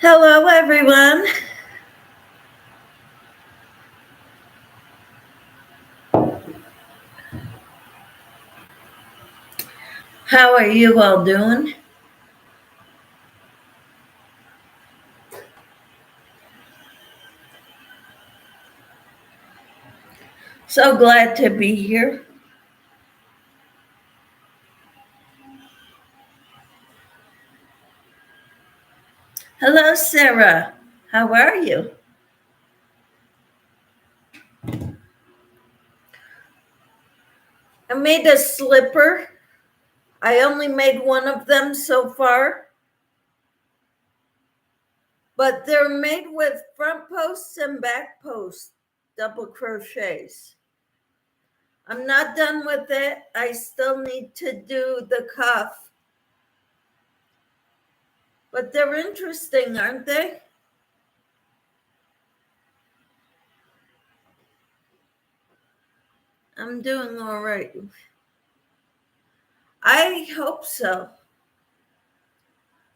Hello, everyone. How are you all doing? So glad to be here. Hello, Sarah. How are you? I made a slipper. I only made one of them so far, but they're made with front posts and back posts, double crochets. I'm not done with it. I still need to do the cuff, but they're interesting, aren't they? I'm doing all right. I hope so.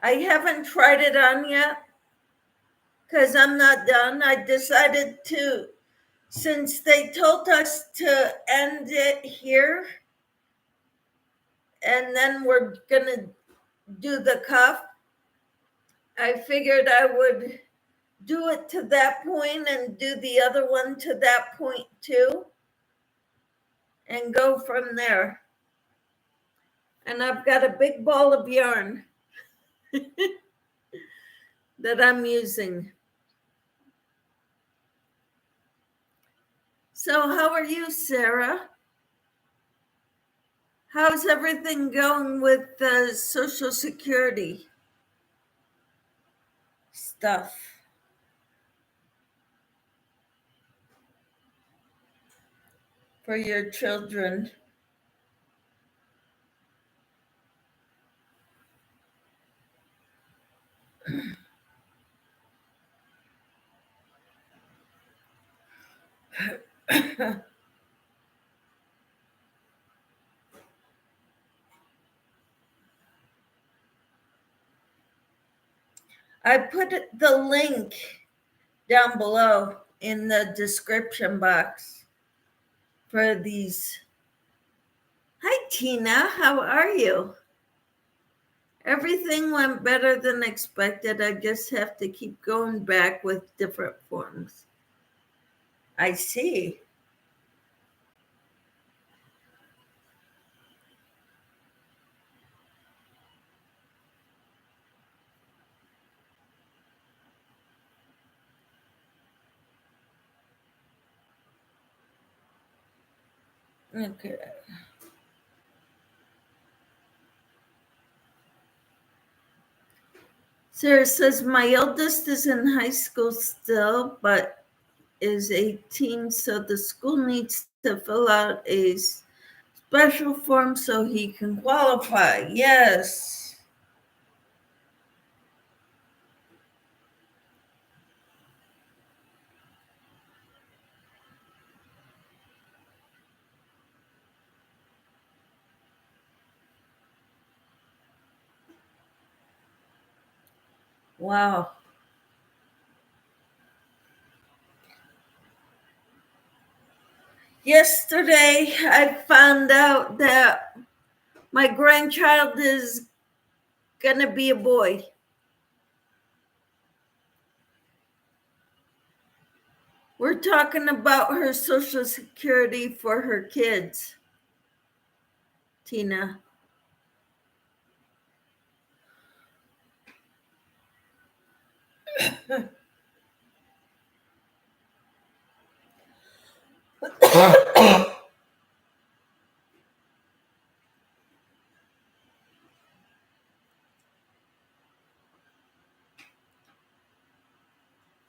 I haven't tried it on yet because I'm not done. I decided to, since they told us to end it here and then we're going to do the cuff, I figured I would do it to that point and do the other one to that point too and go from there. And I've got a big ball of yarn that I'm using. So, how are you, Sarah? How's everything going with the Social Security stuff for your children? I put the link down below in the description box for these. Hi, Tina. How are you? Everything went better than expected. I just have to keep going back with different forms. I see. Okay. Sarah says, my eldest is in high school still, but is 18, so the school needs to fill out a special form so he can qualify. Yes. Wow. Yesterday, I found out that my grandchild is going to be a boy. We're talking about her Social Security for her kids, Tina.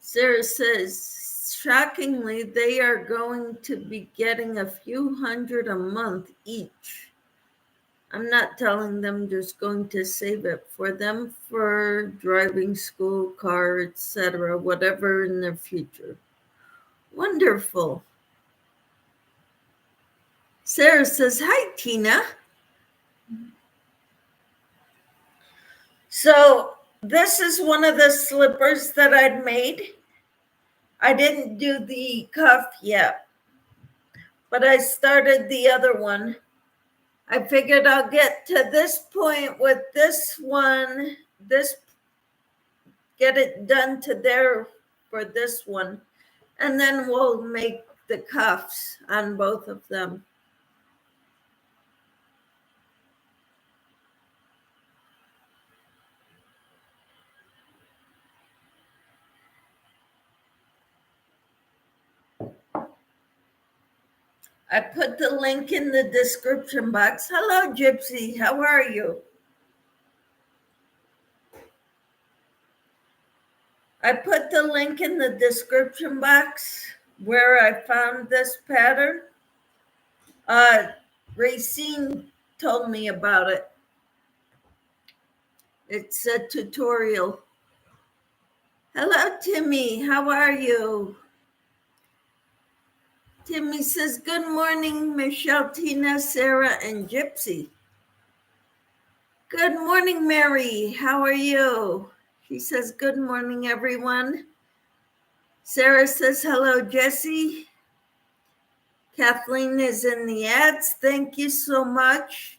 Sarah says, shockingly, they are going to be getting a few hundred a month each. I'm not telling them, just going to save it for them for driving school, car, etc., whatever in their future. Wonderful. Sarah says, hi, Tina. So this is one of the slippers that I'd made. I didn't do the cuff yet, but I started the other one. I figured I'll get to this point with this one, get it done to there for this one, and then we'll make the cuffs on both of them. I put the link in the description box. Hello, Gypsy. How are you? I put the link in the description box where I found this pattern. Racine told me about it. It's a tutorial. Hello, Timmy. How are you? Timmy says, good morning, Michelle, Tina, Sarah, and Gypsy. Good morning, Mary. How are you? She says, good morning, everyone. Sarah says, hello, Jessie. Kathleen is in the ads. Thank you so much.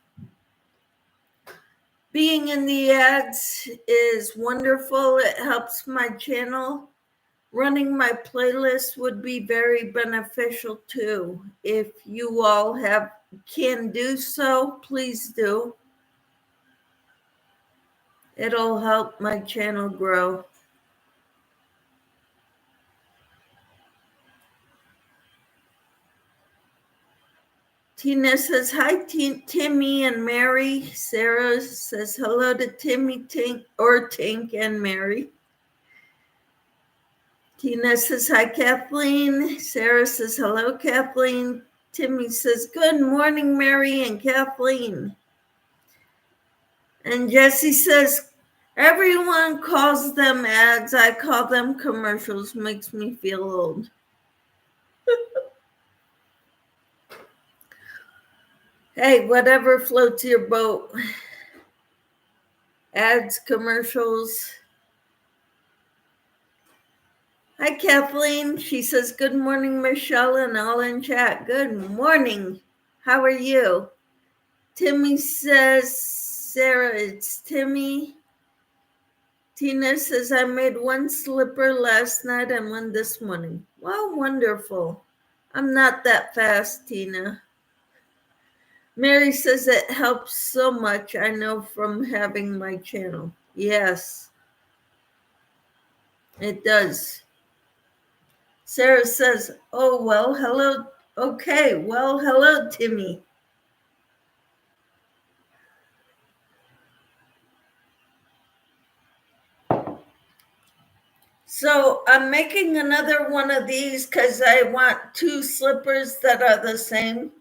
Being in the ads is wonderful. It helps my channel. Running my playlist would be very beneficial too. If you all can do so, please do. It'll help my channel grow. Tina says, hi, Timmy and Mary. Sarah says, hello to Timmy, Tink, and Mary. Tina says, hi, Kathleen. Sarah says, hello, Kathleen. Timmy says, good morning, Mary and Kathleen. And Jessie says, everyone calls them ads. I call them commercials. Makes me feel old. Hey, whatever floats your boat. Ads, commercials. Hi, Kathleen. She says, good morning, Michelle, and all in chat. Good morning. How are you? Timmy says, Sarah, it's Timmy. Tina says, I made one slipper last night and one this morning. Well, wonderful. I'm not that fast, Tina. Mary says it helps so much, I know, from having my channel. Yes, it does. Sarah says, oh, well, hello. Okay, well, hello, Timmy. So I'm making another one of these because I want two slippers that are the same.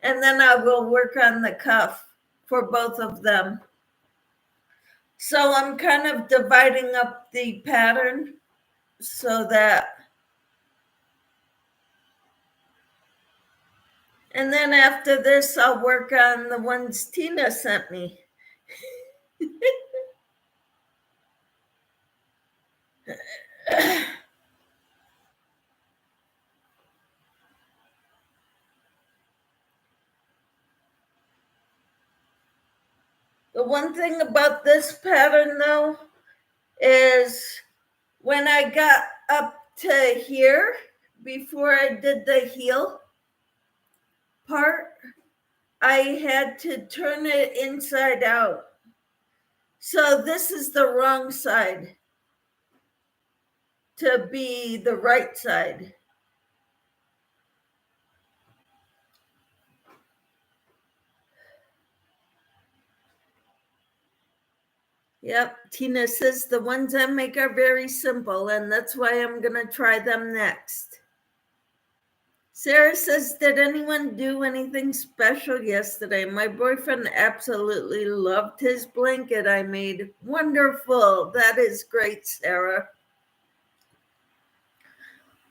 And then I will work on the cuff for both of them. So I'm kind of dividing up the pattern so that, and then after this, I'll work on the ones Tina sent me. The one thing about this pattern, though, is when I got up to here, before I did the heel part, I had to turn it inside out. So this is the wrong side to be the right side. Yep, Tina says the ones I make are very simple, and that's why I'm going to try them next. Sarah says, did anyone do anything special yesterday? My boyfriend absolutely loved his blanket I made. Wonderful. That is great, Sarah.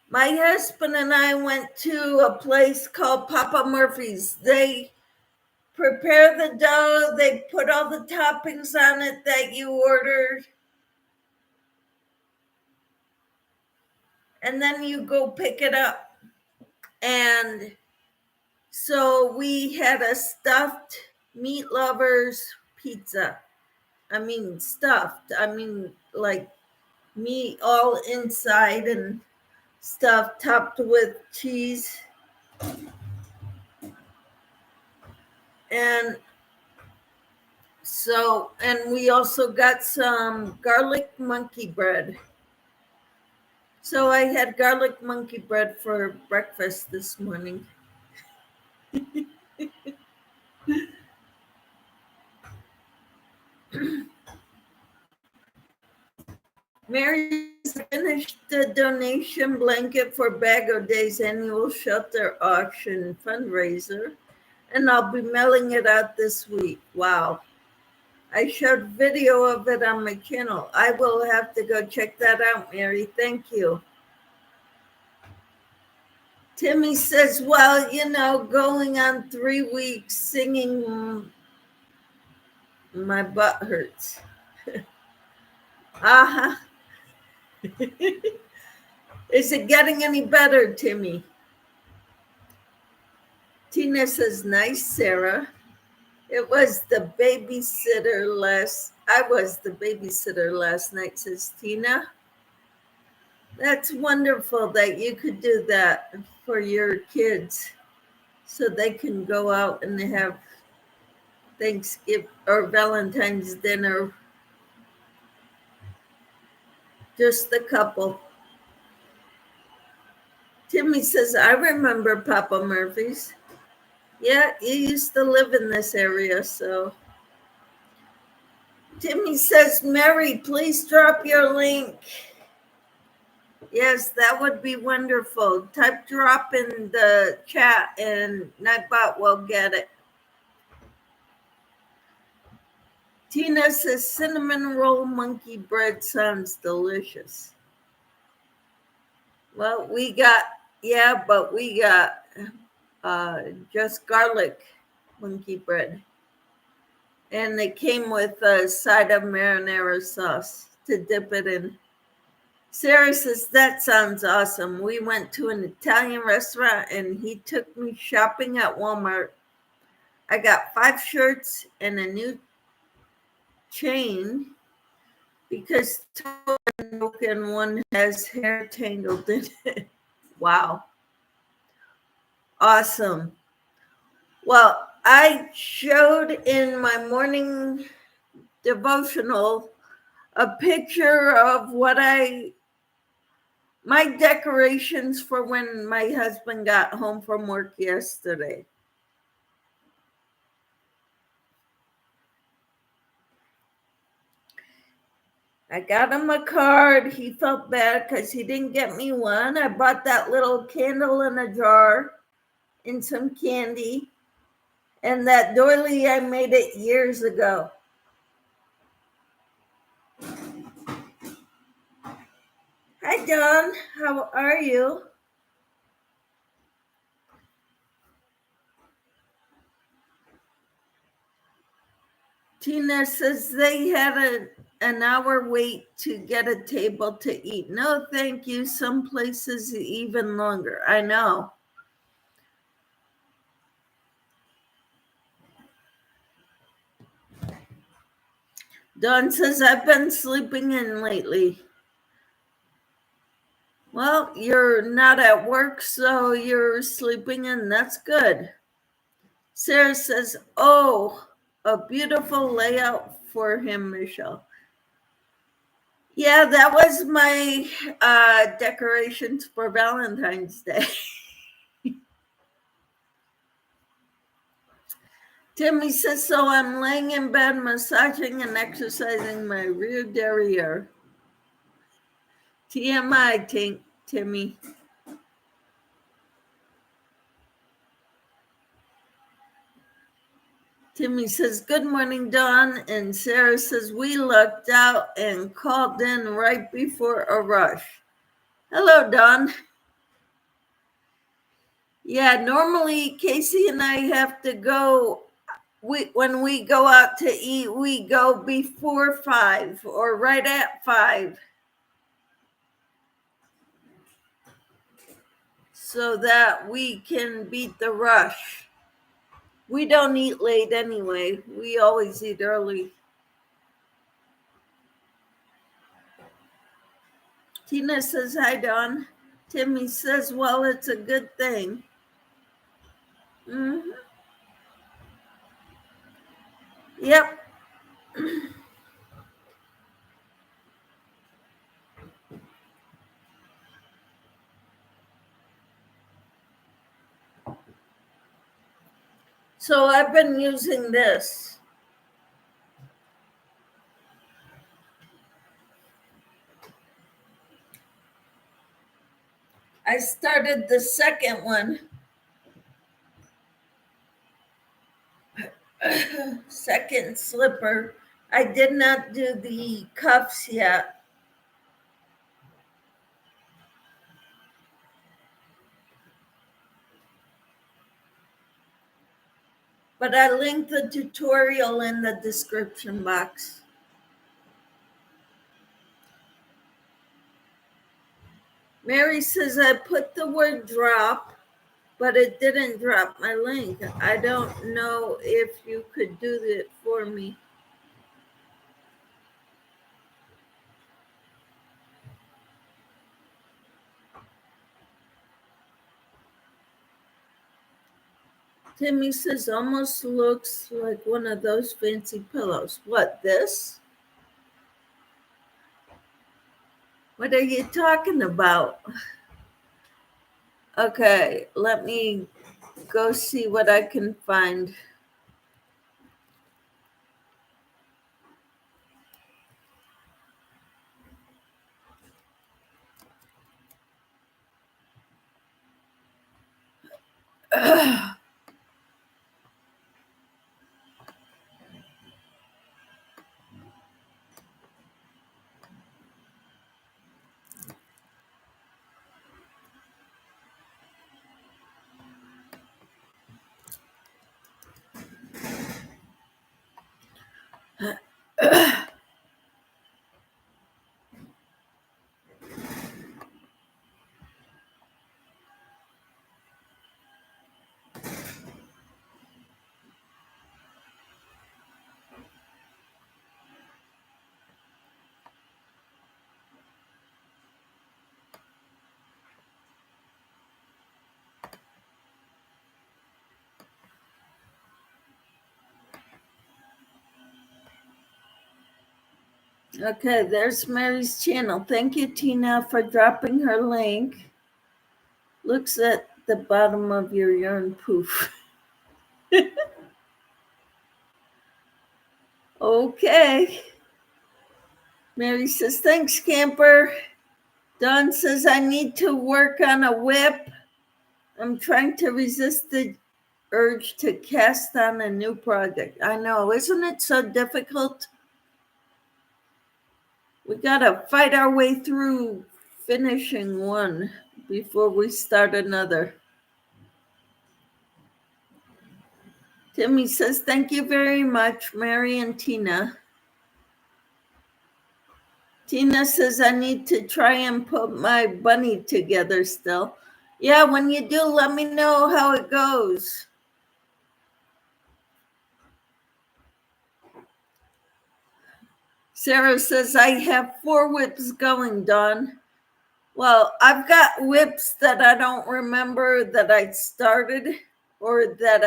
My husband and I went to a place called Papa Murphy's. They prepare the dough. They put all the toppings on it that you ordered. and then you go pick it up. And so we had a stuffed meat lovers pizza. I mean, stuffed. I mean, like meat all inside and stuff topped with cheese. And so, and we also got some garlic monkey bread. So I had garlic monkey bread for breakfast this morning. Mary finished the donation blanket for Bag O' Day's annual shelter auction fundraiser, and I'll be mailing it out this week. Wow. I showed video of it on my channel. I will have to go check that out, Mary. Thank you. Timmy says, well, you know, going on 3 weeks singing, my butt hurts. Uh-huh. Is it getting any better, Timmy? Tina says, nice, Sarah. I was the babysitter last night, says Tina. That's wonderful that you could do that for your kids so they can go out and have Thanksgiving or Valentine's dinner. Just the couple. Timmy says, I remember Papa Murphy's. Yeah, you used to live in this area, so. Timmy says, Mary, please drop your link. Yes, that would be wonderful. Type drop in the chat and Nightbot will get it. Tina says, cinnamon roll monkey bread sounds delicious. Well, we got just garlic monkey bread. And it came with a side of marinara sauce to dip it in. Sarah says, that sounds awesome. We went to an Italian restaurant and he took me shopping at Walmart. I got 5 shirts and a new chain because and one has hair tangled in it. Wow. Awesome. Well, I showed in my morning devotional a picture of my decorations for when my husband got home from work yesterday. I got him a card. He felt bad because he didn't get me one. I bought that little candle in a jar and some candy. And that doily, I made it years ago. Hi, Don. How are you? Tina says they had an hour wait to get a table to eat. No, thank you. Some places even longer. I know. Dawn says, I've been sleeping in lately. Well, you're not at work, so you're sleeping in. That's good. Sarah says, oh, a beautiful layout for him, Michelle. Yeah, that was my decorations for Valentine's Day. Timmy says, so I'm laying in bed, massaging and exercising my rear derriere. TMI, Timmy. Timmy says, good morning, Dawn. And Sarah says, we lucked out and called in right before a rush. Hello, Dawn. Yeah, normally Casey and I have to go. When we go out to eat, we go before 5 or right at 5. so that we can beat the rush. We don't eat late anyway. We always eat early. Tina says, hi, Dawn. Timmy says, well, it's a good thing. Mm-hmm. Yep. So I've been using this. I started the second one. Second slipper. I did not do the cuffs yet. But I linked the tutorial in the description box. Mary says I put the word drop, but it didn't drop my link. I don't know if you could do that for me. Timmy says almost looks like one of those fancy pillows. What, this? What are you talking about? Okay, let me go see what I can find. Okay, there's Mary's channel. Thank you, Tina, for dropping her link. Looks at the bottom of your yarn poof. Okay. Mary says, thanks, Camper. Dawn says, I need to work on a whip. I'm trying to resist the urge to cast on a new project. I know, isn't it so difficult? We gotta fight our way through finishing one before we start another. Timmy says, thank you very much, Mary and Tina. Tina says, I need to try and put my bunny together still. Yeah, when you do, let me know how it goes. Sarah says, I have 4 whips going, Dawn. Well, I've got whips that I don't remember that I started or that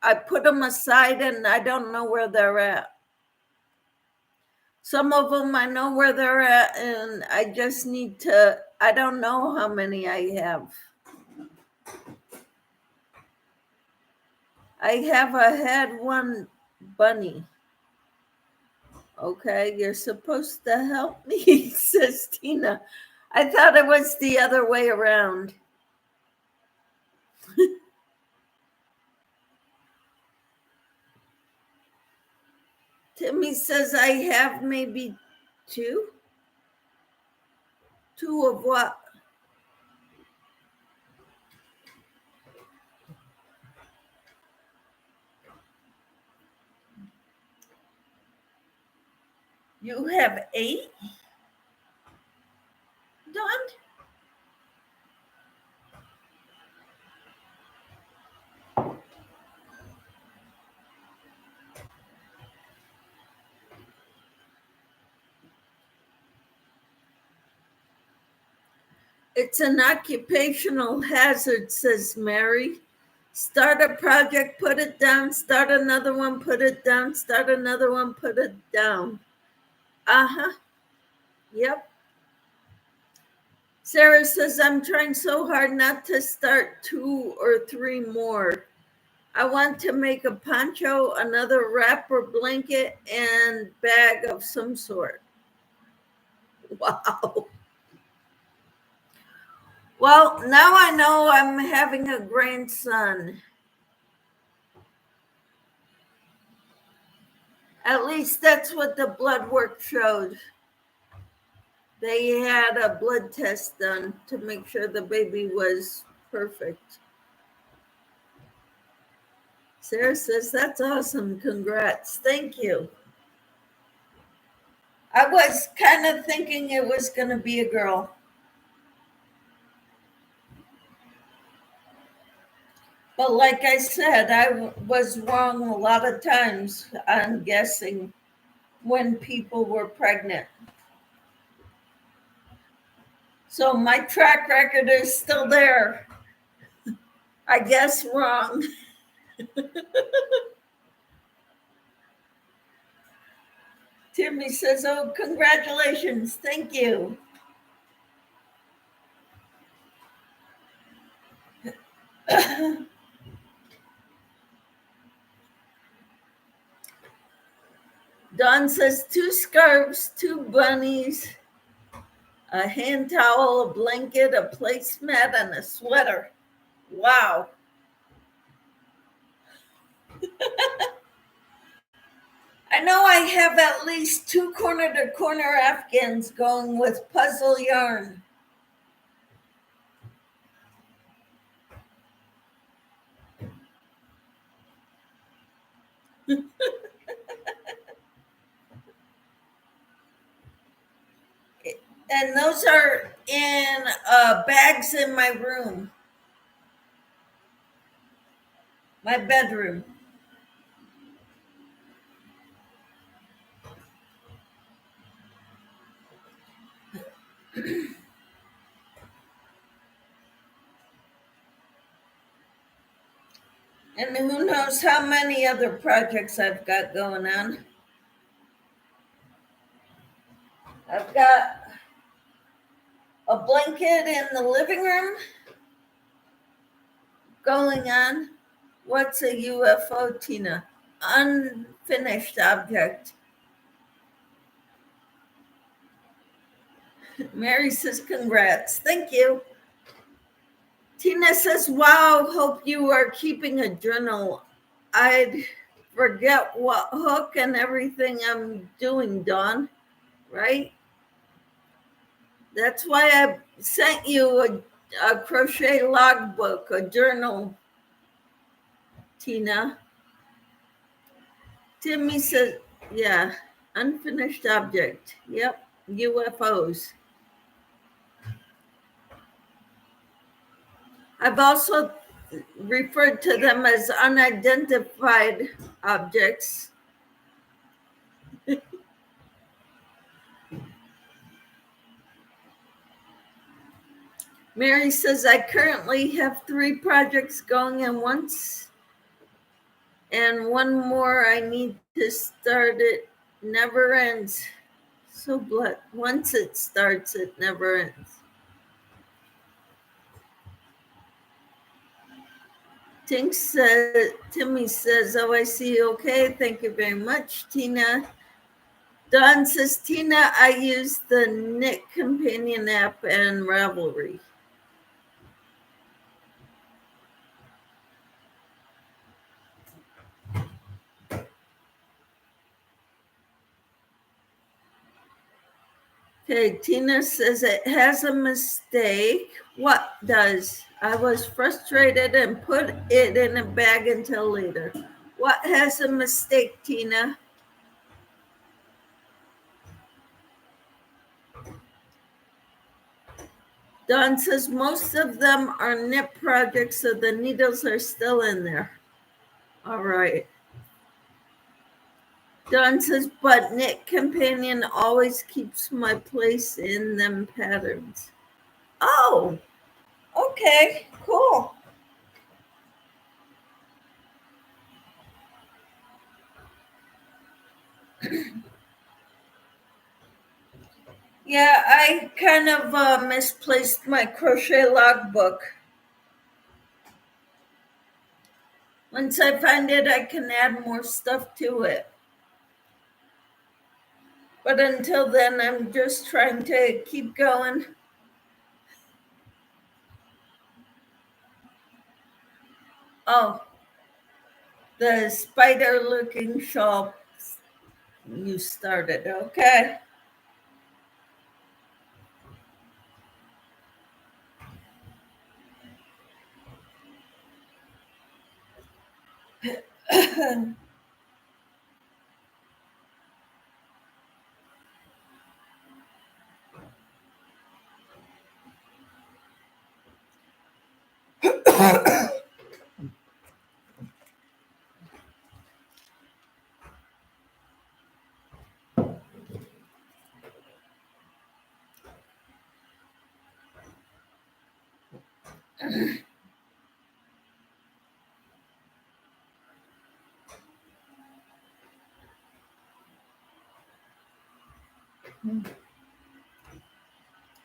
I put them aside and I don't know where they're at. Some of them I know where they're at and I just need to, I don't know how many I have. I have a had one bunny. Okay, you're supposed to help me, says Tina. I thought it was the other way around. Timmy says I have maybe 2. 2 of what? You have 8? Dawn? It's an occupational hazard, says Mary. Start a project, put it down, start another one, put it down, start another one, put it down. Uh-huh. Yep. Sarah says, I'm trying so hard not to start 2 or 3 more. I want to make a poncho, another wrapper blanket, and bag of some sort. Wow. Well, now I know I'm having a grandson. At least that's what the blood work showed. They had a blood test done to make sure the baby was perfect. Sarah says, that's awesome. Congrats. Thank you. I was kind of thinking it was going to be a girl. But like I said, I was wrong a lot of times on guessing when people were pregnant. So my track record is still there. I guess wrong. Timmy says, oh, congratulations. Thank you. Dawn says 2 scarves, 2 bunnies, a hand towel, a blanket, a placemat, and a sweater. Wow. I know I have at least 2 corner to corner Afghans going with puzzle yarn. And those are in bags in my room, my bedroom. And who knows how many other projects I've got going on. I've got a blanket in the living room going on. What's a UFO, Tina? Unfinished object. Mary says, congrats. Thank you. Tina says, wow, hope you are keeping a journal. I'd forget what hook and everything I'm doing, Dawn, right? That's why I sent you a crochet logbook, a journal, Tina. Timmy says, yeah, unfinished object. Yep, UFOs. I've also referred to them as unidentified objects. Mary says, I currently have 3 projects going at once, and one more I need to start. It never ends. So once it starts, it never ends. Timmy says, oh, I see. Okay, thank you very much, Tina. Dawn says, Tina, I use the Knit Companion app and Ravelry. Okay, Tina says it has a mistake. What does? I was frustrated and put it in a bag until later. What has a mistake, Tina? Dawn says most of them are knit projects, so the needles are still in there. All right. Dawn says, but Knit Companion always keeps my place in them patterns. Oh, okay, cool. Yeah, I kind of misplaced my crochet logbook. Once I find it, I can add more stuff to it. But until then, I'm just trying to keep going. Oh, the spider looking shawl you started. Okay.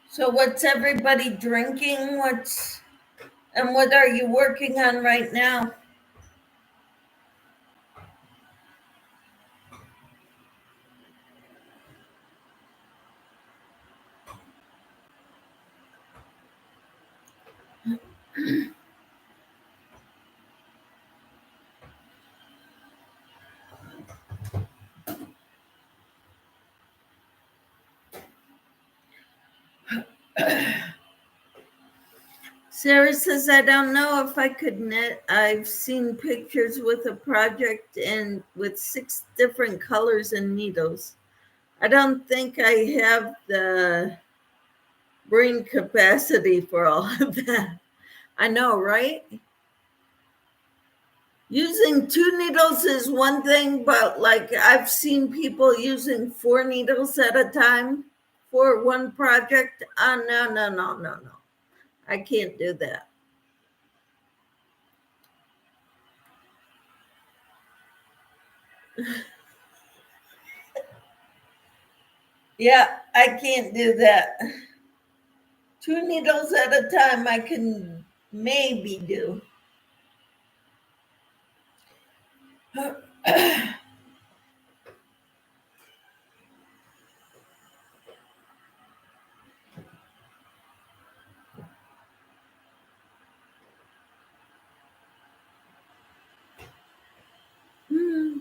So what's everybody drinking? What are you working on right now? Sarah says, I don't know if I could knit. I've seen pictures with a project and with 6 different colors and needles. I don't think I have the brain capacity for all of that. I know, right? Using 2 needles is one thing, but like I've seen people using 4 needles at a time for one project. No, no, no, no, no. I can't do that. Yeah, I can't do that. 2 needles at a time, I can maybe do. Hmm.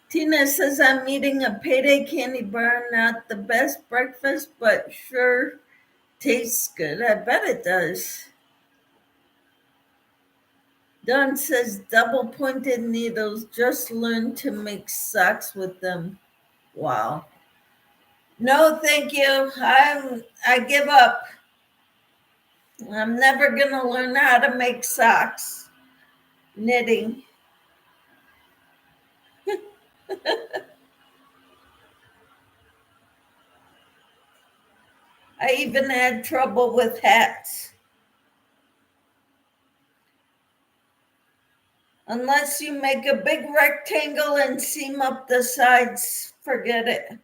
Tina says, I'm eating a payday candy bar, not the best breakfast, but sure tastes good. I bet it does. Don says, double pointed needles, just learn to make socks with them. Wow. No, thank you. I give up. I'm never gonna learn how to make socks. Knitting. I even had trouble with hats. Unless you make a big rectangle and seam up the sides, forget it.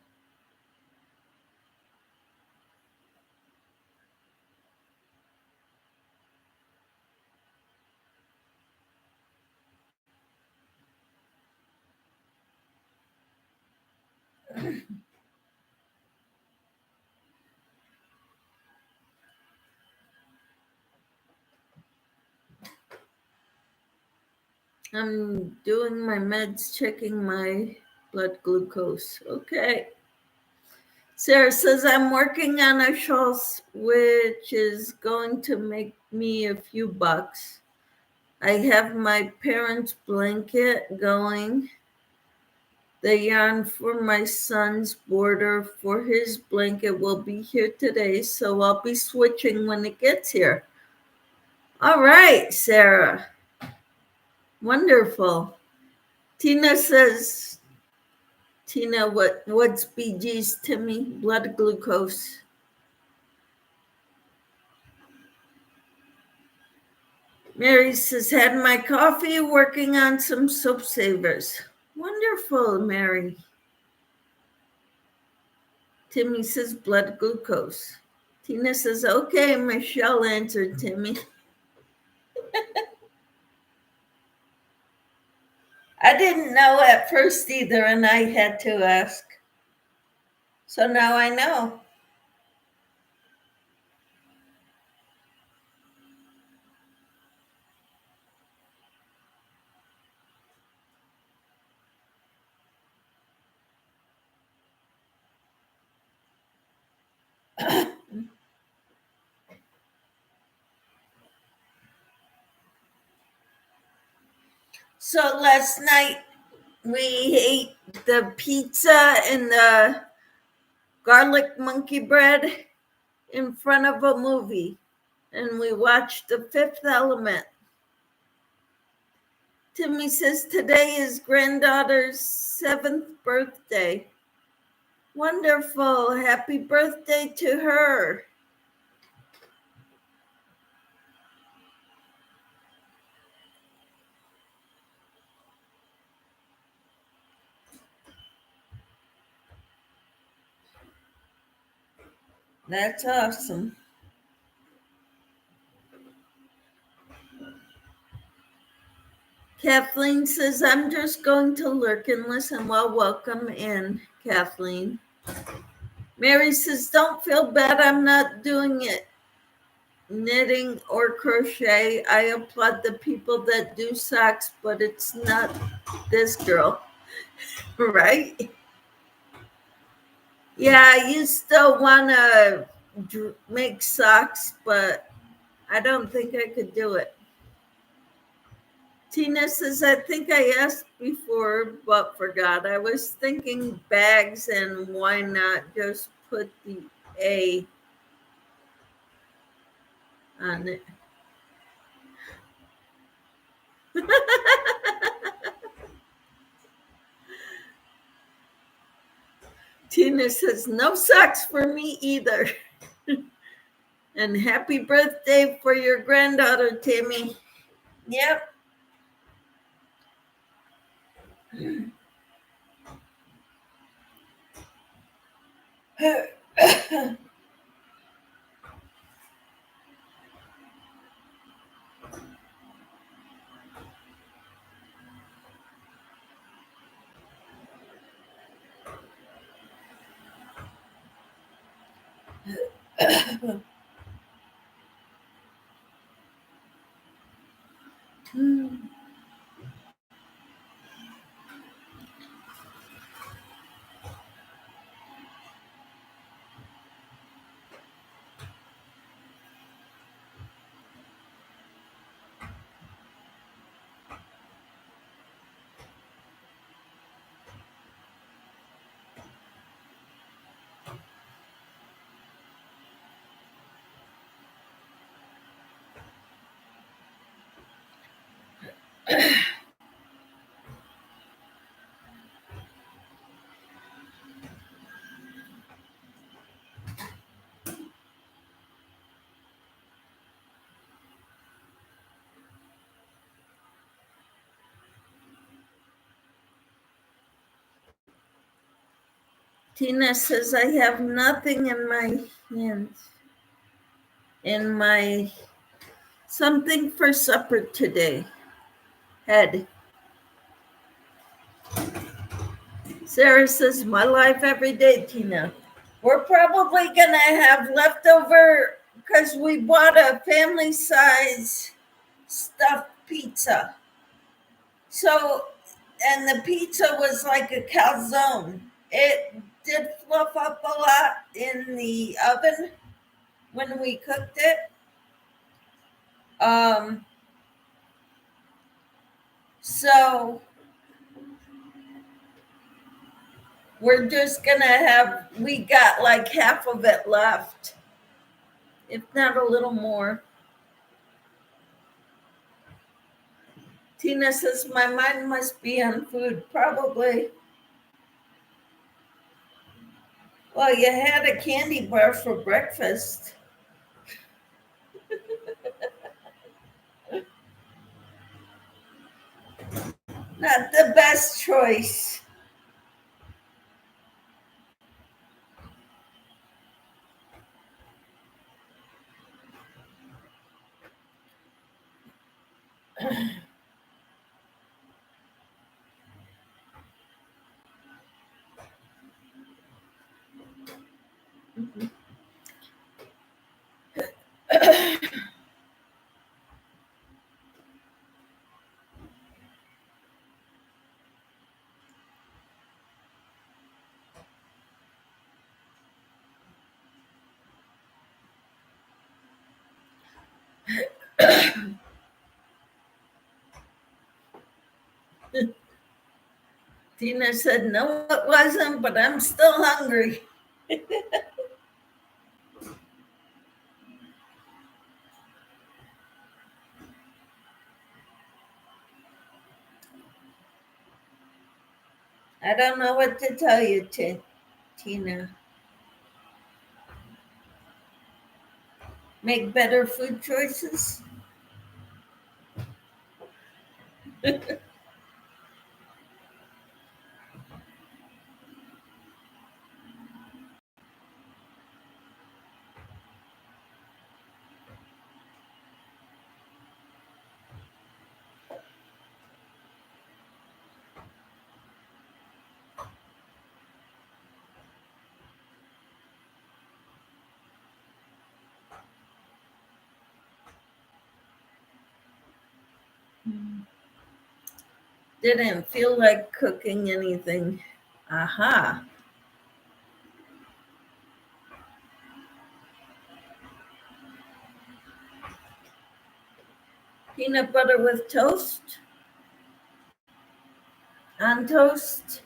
I'm doing my meds, checking my blood glucose. Okay. Sarah says, I'm working on a shawl which is going to make me a few bucks. I have my parents' blanket going. The yarn for my son's border for his blanket will be here today, so I'll be switching when it gets here. All right, Sarah. Wonderful. Tina says, Tina, what's BG's, Timmy? Blood glucose. Mary says, had my coffee, working on some soap savers. Wonderful, Mary. Timmy says, blood glucose. Tina says, okay, Michelle answered Timmy. I didn't know at first either, and I had to ask. So now I know. So last night we ate the pizza and the garlic monkey bread in front of a movie, and we watched The Fifth Element. Timmy says today is granddaughter's 7th birthday. Wonderful. Happy birthday to her. That's awesome. Kathleen says, I'm just going to lurk and listen. Well, welcome in, Kathleen. Mary says, don't feel bad. I'm not doing it. Knitting or crochet. I applaud the people that do socks, but it's not this girl, right? Yeah, I used to want to make socks, but I don't think I could do it. Tina says, I think I asked before, but forgot. I was thinking bags, and why not just put the A on it? Tina says, no socks for me either. And happy birthday for your granddaughter, Timmy. Yep. Tina says, I have nothing in my hands. In my something for supper today. Head. Sarah says, my life every day, Tina. We're probably going to have leftover because we bought a family size stuffed pizza. So, and the pizza was like a calzone. It did fluff up a lot in the oven when we cooked it. So we're just gonna we got like half of it left, if not a little more. Tina says, my mind must be on food. Probably. Well, you had a candy bar for breakfast. Not the best choice. Tina said, no, it wasn't, but I'm still hungry. I don't know what to tell you, Tina. Make better food choices? Didn't feel like cooking anything. Aha. Peanut butter with toast? On toast?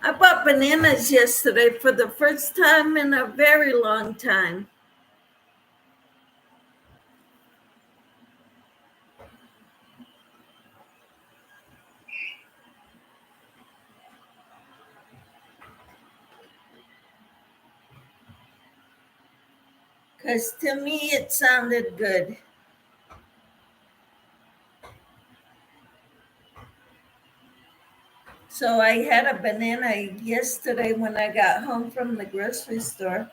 I bought bananas yesterday for the first time in a very long time. Because to me it sounded good. So I had a banana yesterday when I got home from the grocery store.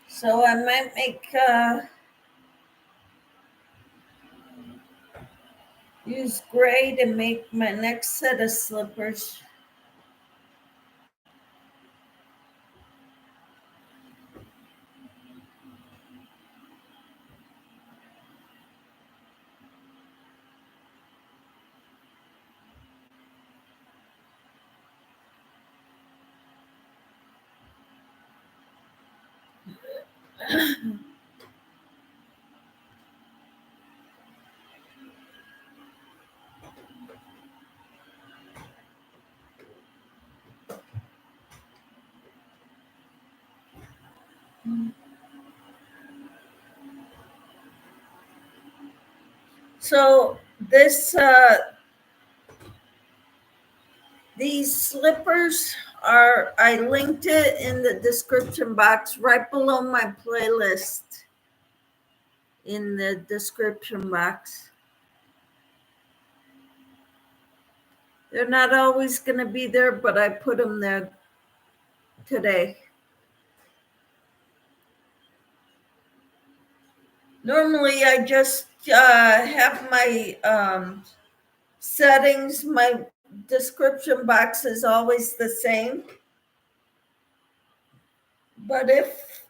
So I might make use gray to make my next set of slippers. So this these slippers are, I linked it in the description box right below my playlist in the description box. They're not always going to be there, but I put them there today. Normally, I just have my settings, my description box is always the same. But if,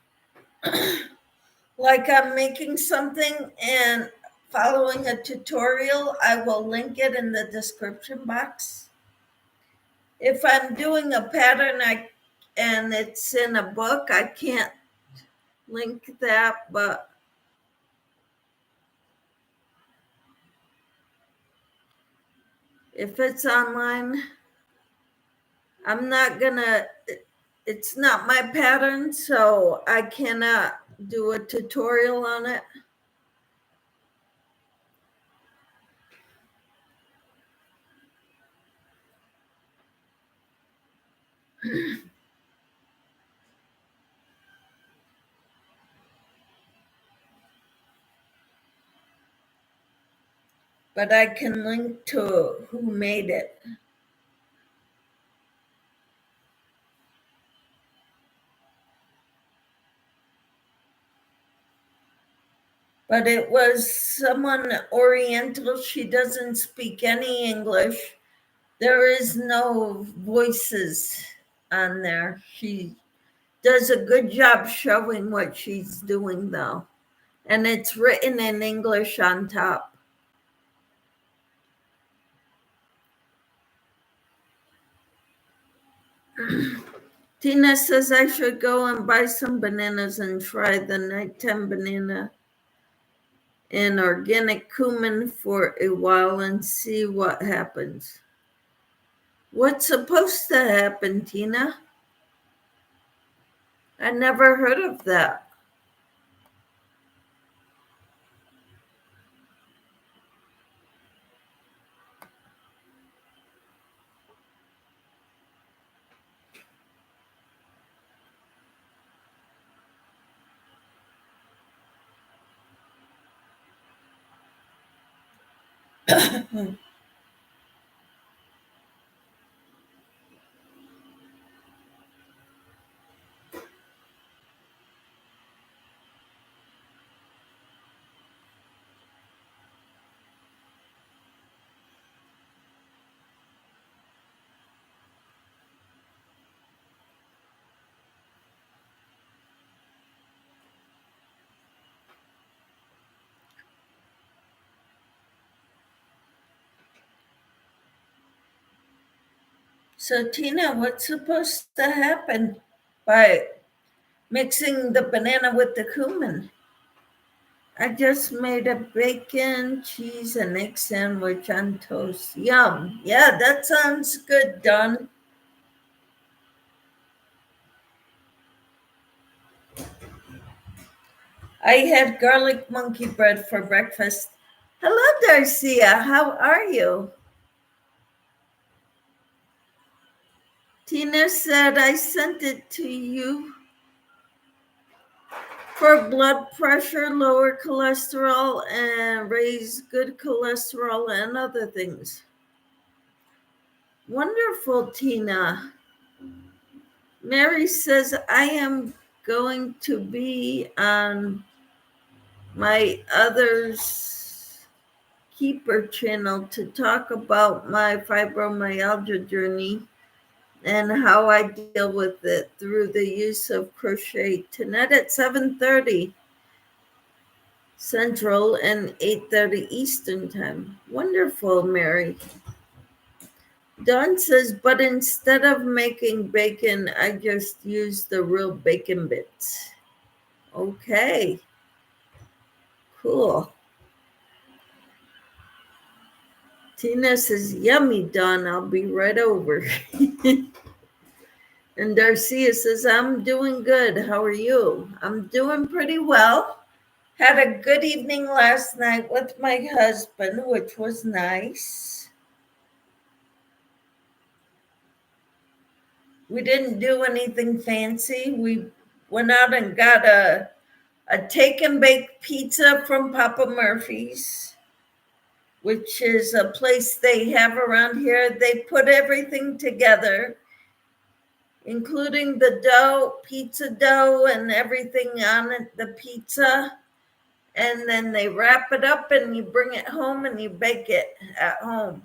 like, I'm making something and following a tutorial, I will link it in the description box. If I'm doing a pattern and it's in a book, I can't link that, but if it's online, I'm not gonna, it's not my pattern, so I cannot do a tutorial on it. But I can link to who made it. But it was someone Oriental. She doesn't speak any English. There is no voices on there. She does a good job showing what she's doing, though. And it's written in English on top. Tina says I should go and buy some bananas and try the nighttime banana and organic cumin for a while and see what happens. What's supposed to happen, Tina? I never heard of that. So, Tina, what's supposed to happen by mixing the banana with the cumin? I just made a bacon, cheese, and egg sandwich on toast. Yum. Yeah, that sounds good, Don. I had garlic monkey bread for breakfast. Hello, Darcia. How are you? Tina said I sent it to you for blood pressure, lower cholesterol, and raise good cholesterol and other things. Wonderful, Tina. Mary says I am going to be on my other's keeper channel to talk about my fibromyalgia journey and how I deal with it through the use of crochet tonight at 7:30 Central and 8:30 Eastern Time. Wonderful, Mary. Dawn says, but instead of making bacon, I just use the real bacon bits. Okay, cool. Tina says, yummy, Dawn. I'll be right over. And Darcia says, I'm doing good. How are you? I'm doing pretty well. Had a good evening last night with my husband, which was nice. We didn't do anything fancy. We went out and got a take and bake pizza from Papa Murphy's, which is a place they have around here. They put everything together, including the dough, pizza dough, and everything on it, the pizza. And then they wrap it up and you bring it home and you bake it at home.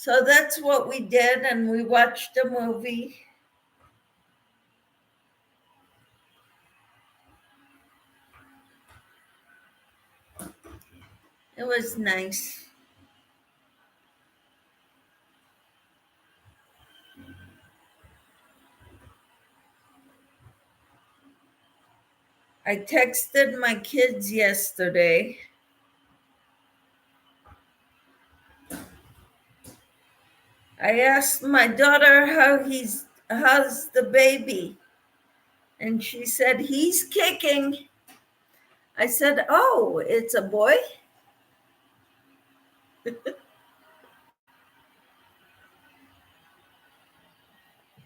So that's what we did, and we watched a movie. It was nice. I texted my kids yesterday. I asked my daughter how's the baby, and she said he's kicking. I said, "Oh, it's a boy?"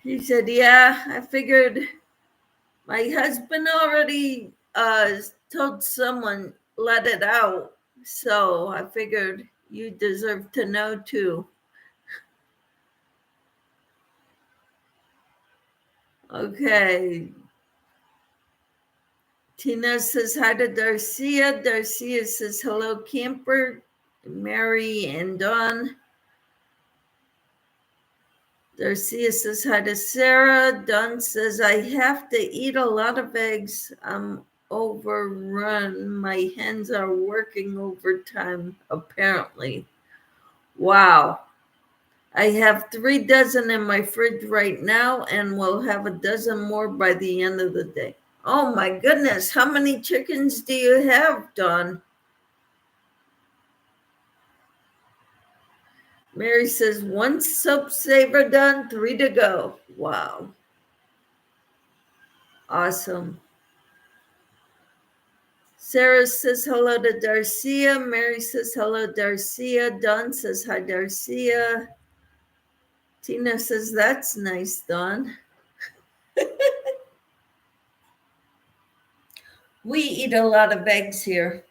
He said, "Yeah, I figured my husband already told someone let it out, so I figured you deserve to know too." Okay. Tina says hi to Darcia. Darcia says hello, camper. Mary and Dawn. Darcia says hi to Sarah. Dawn says I have to eat a lot of eggs. I'm overrun. My hens are working overtime, apparently. Wow. I have 3 dozen in my fridge right now, and we'll have a dozen more by the end of the day. Oh my goodness, how many chickens do you have, Dawn? Mary says, 1 soap saver done, 3 to go. Wow. Awesome. Sarah says hello to Darcia. Mary says hello, Darcia. Dawn says hi, Darcia. Tina says, that's nice, Dawn. We eat a lot of eggs here,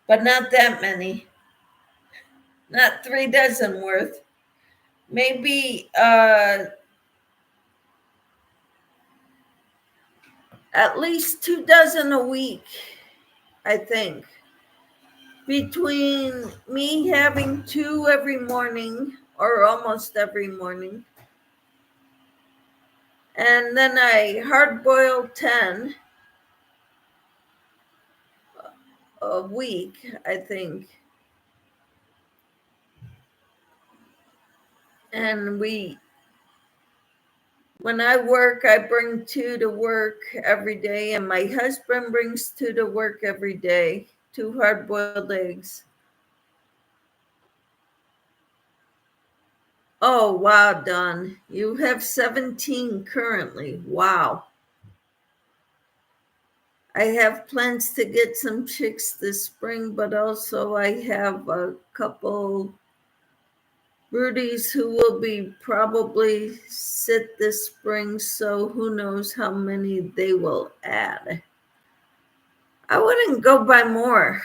but not that many. Not 3 dozen worth. Maybe at least 2 dozen a week, I think. Between me having 2 every morning, or almost every morning, and then I hard boil 10 a week, I think. And when I work, I bring 2 to work every day, and my husband brings 2 to work every day, 2 hard boiled eggs. Oh, wow, Dawn. You have 17 currently. Wow. I have plans to get some chicks this spring, but also I have a couple broodies who will be probably sit this spring, so who knows how many they will add. I wouldn't go buy more.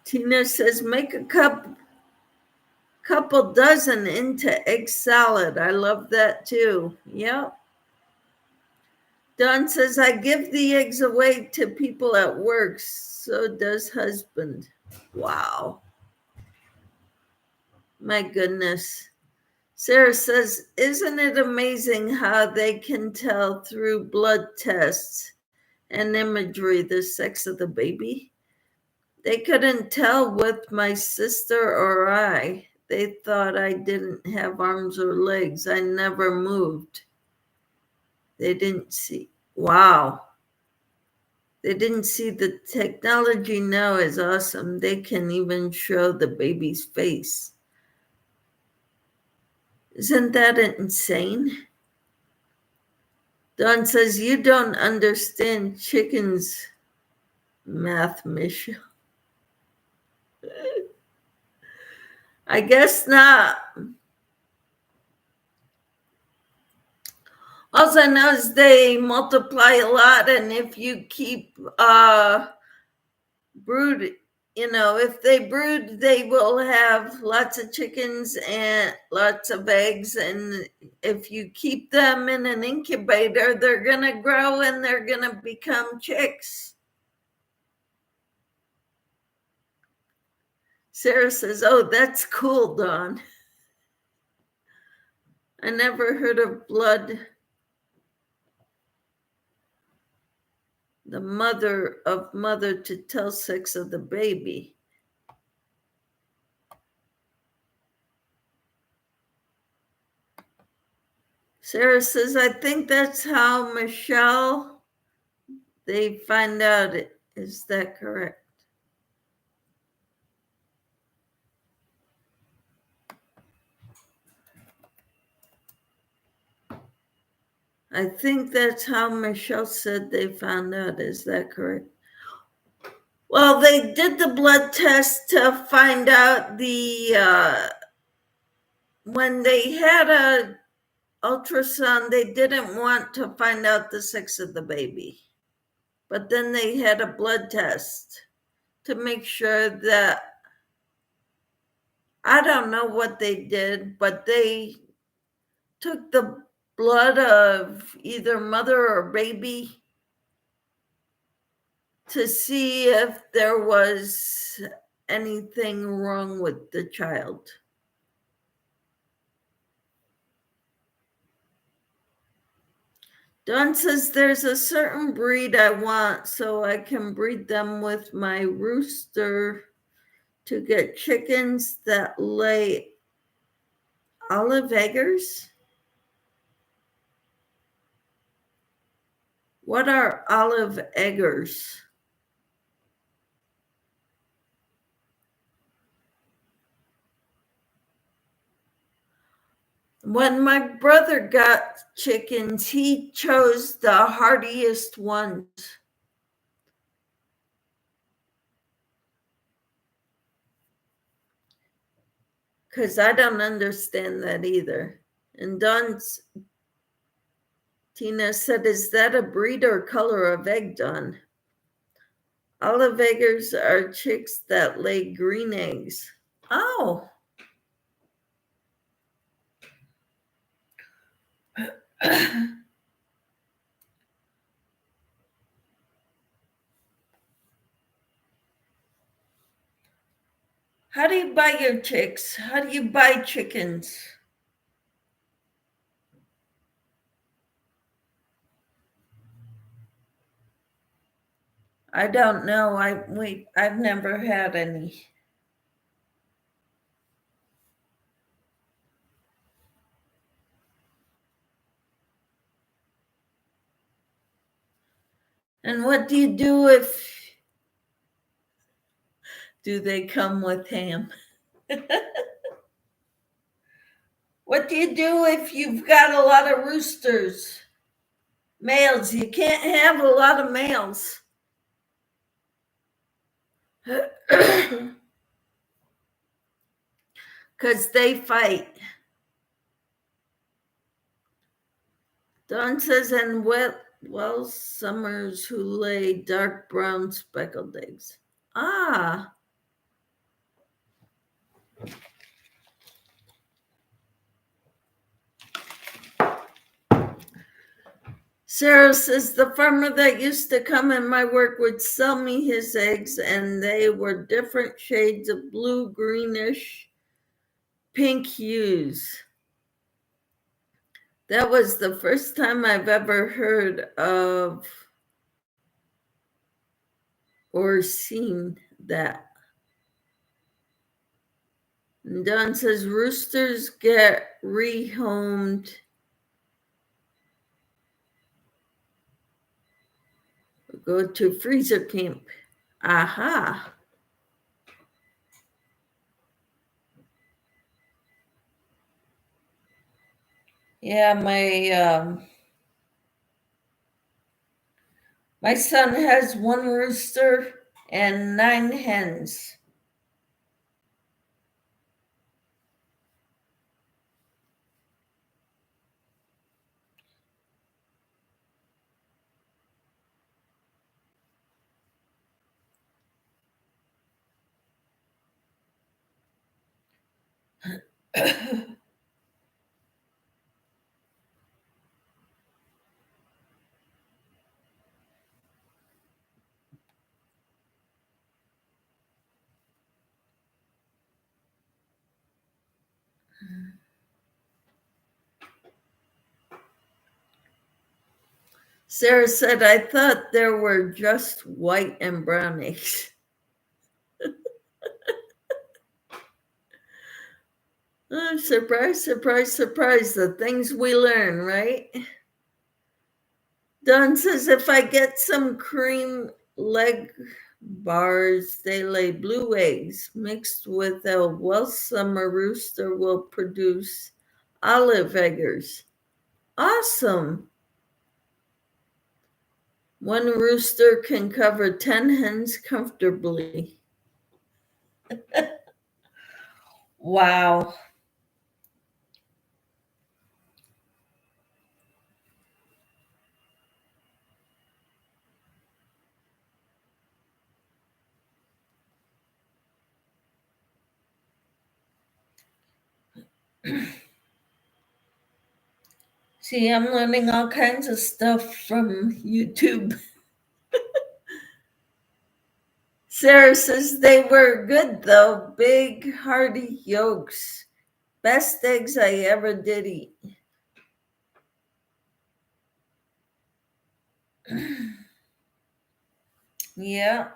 Tina says, make a couple dozen into egg salad. I love that too. Yep. Don says, I give the eggs away to people at work. So does husband. Wow. My goodness. Sarah says, isn't it amazing how they can tell through blood tests and imagery the sex of the baby? They couldn't tell with my sister or I. They thought I didn't have arms or legs. I never moved. They didn't see. Wow. They didn't see the technology now is awesome. They can even show the baby's face. Isn't that insane? Don says, you don't understand chickens, math, Michelle. I guess not. All I know is they multiply a lot, and if you keep brood, if they brood, they will have lots of chickens and lots of eggs. And if you keep them in an incubator, they're going to grow and they're going to become chicks. Sarah says, oh, that's cool, Dawn. I never heard of blood. The mother to tell sex of the baby. Sarah says, I think that's how Michelle, they find out. Is that correct? I think that's how Michelle said they found out. Is that correct? Well, they did the blood test to find out when they had a ultrasound, they didn't want to find out the sex of the baby. But then they had a blood test to make sure that, I don't know what they did, but they took the blood of either mother or baby to see if there was anything wrong with the child. Dawn says there's a certain breed I want so I can breed them with my rooster to get chickens that lay olive eggers. What are olive eggers? When my brother got chickens, he chose the hardiest ones. Because I don't understand that either. And Tina said, is that a breed or color of egg, Dawn? Olive eggers are chicks that lay green eggs. Oh. How do you buy your chicks? How do you buy chickens? I don't know. I've never had any. And what do you do if do they come with ham? What do you do if you've got a lot of roosters? Males, you can't have a lot of males. Because they fight. Dawn says, and well, summers who lay dark brown speckled eggs. Ah. Sarah says, the farmer that used to come in my work would sell me his eggs, and they were different shades of blue, greenish, pink hues. That was the first time I've ever heard of or seen that. And Don says, roosters get rehomed. Go to freezer camp. Aha. Yeah, my son has one rooster and 9 hens. Sarah said, I thought there were just white and brown eggs. Oh, surprise, surprise, surprise. The things we learn, right? Don says, if I get some cream leg bars, they lay blue eggs mixed with a Welsh summer rooster will produce olive eggers. Awesome. One rooster can cover 10 hens comfortably. Wow. See, I'm learning all kinds of stuff from YouTube. Sarah says they were good though, big, hearty yolks. Best eggs I ever did eat. Yeah.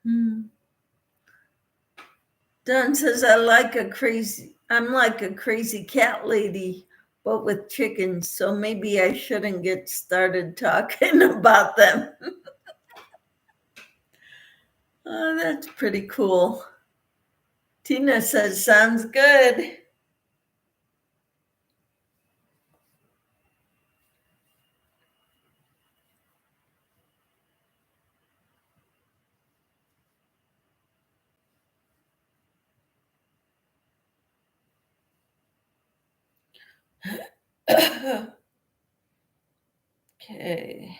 Hmm. Don says I'm like a crazy cat lady, but with chickens, so maybe I shouldn't get started talking about them. Oh, that's pretty cool. Tina says, sounds good. Okay.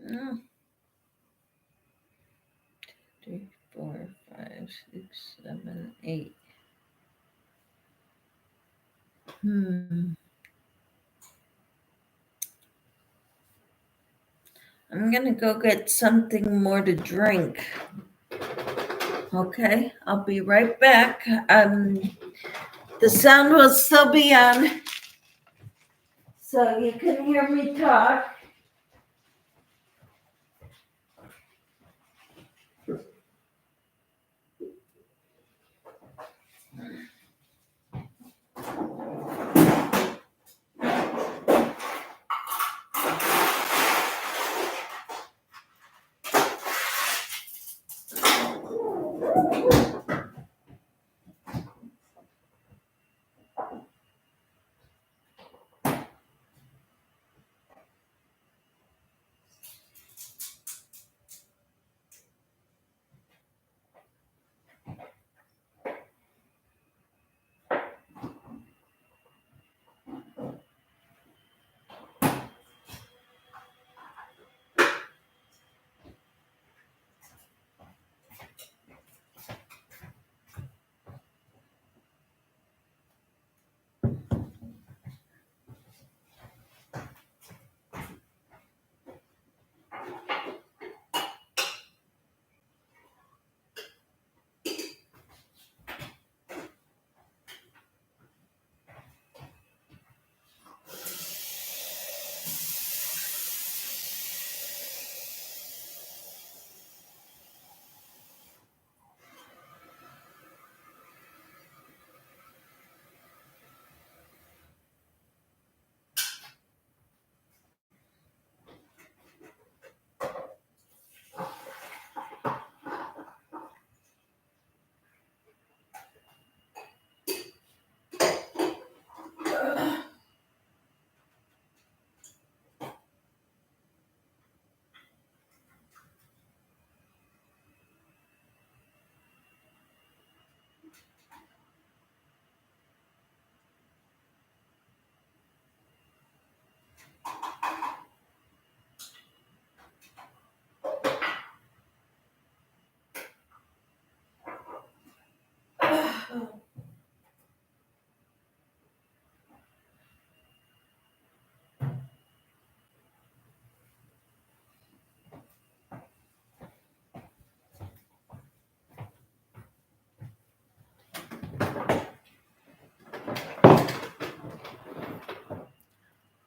Oh, 3, 4, 5, 6, 7, 8. I'm gonna go get something more to drink. Okay, I'll be right back. The sound will still be on, so you can hear me talk.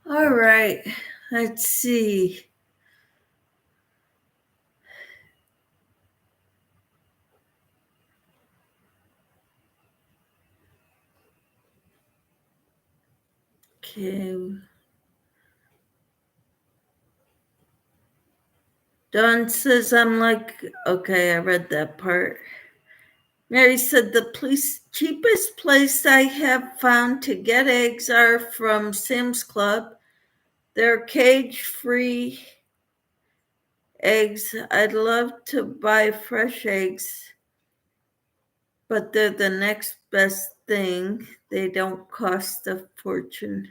All right, let's see. Okay. Dawn says I'm like, okay, I read that part. Mary said the cheapest place I have found to get eggs are from Sam's Club. They're cage-free eggs. I'd love to buy fresh eggs, but they're the next best thing. They don't cost a fortune.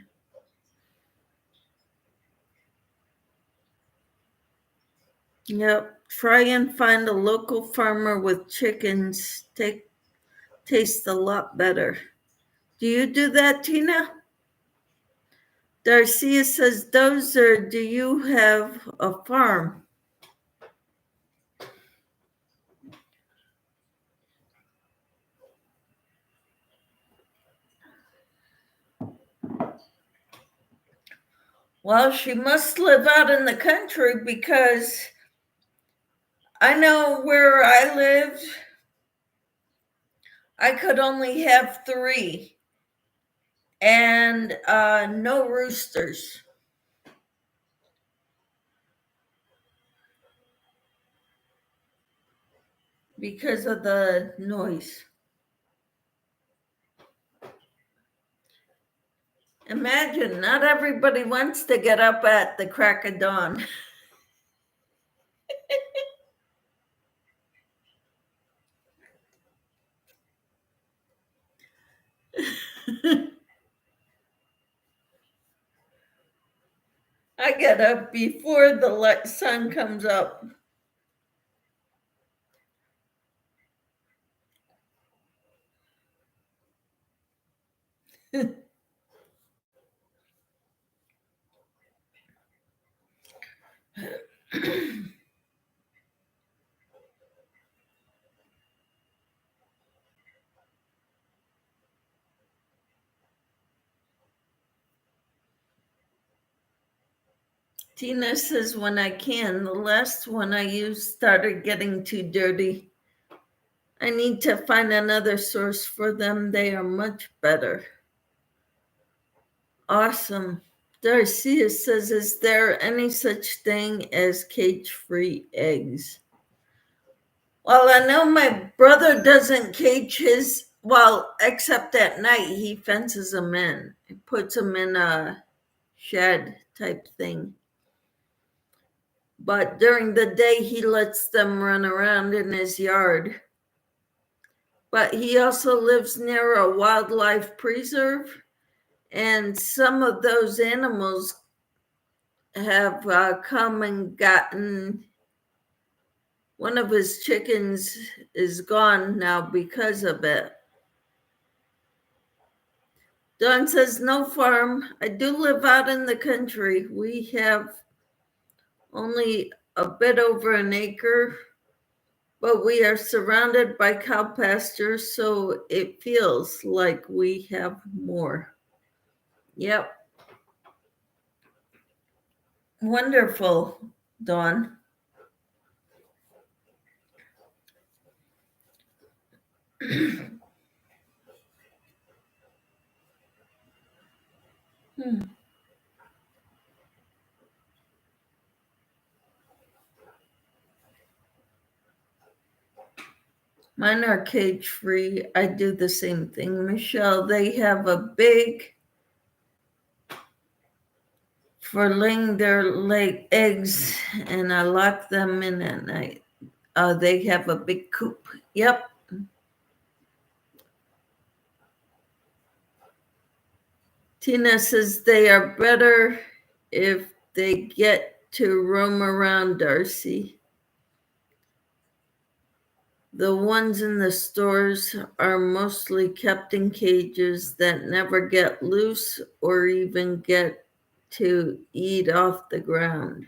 Yep. Try and find a local farmer with chickens. Taste a lot better. Do you do that, Tina? Darcia says, Dozer, do you have a farm? Well, she must live out in the country because I know where I lived, I could only have 3 and no roosters because of the noise. Imagine, not everybody wants to get up at the crack of dawn. I get up before the sun comes up. Tina says, when I can. The last one I used started getting too dirty. I need to find another source for them. They are much better. Awesome. Darcia says, is there any such thing as cage-free eggs? Well, I know my brother doesn't cage his, well, except at night, he fences them in. He puts them in a shed type thing. But during the day, he lets them run around in his yard. But he also lives near a wildlife preserve, and some of those animals have come and gotten. One of his chickens is gone now because of it. Dawn says, no farm. I do live out in the country. We have only a bit over an acre, but we are surrounded by cow pastures, so it feels like we have more. Yep. Wonderful, Dawn. Mine are cage free. I do the same thing, Michelle. They have a big for laying their eggs, and I lock them in at night. They have a big coop. Yep. Tina says they are better if they get to roam around, Darcy. The ones in the stores are mostly kept in cages that never get loose or even get to eat off the ground.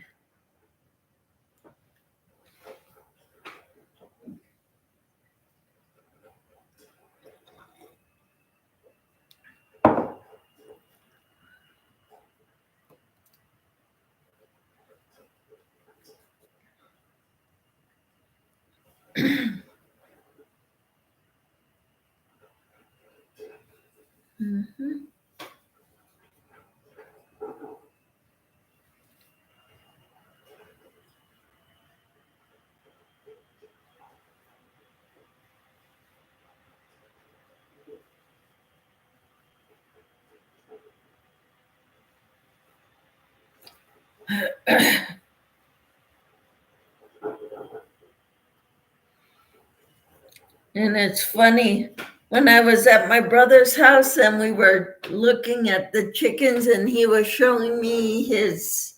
And it's funny, when I was at my brother's house and we were looking at the chickens and he was showing me his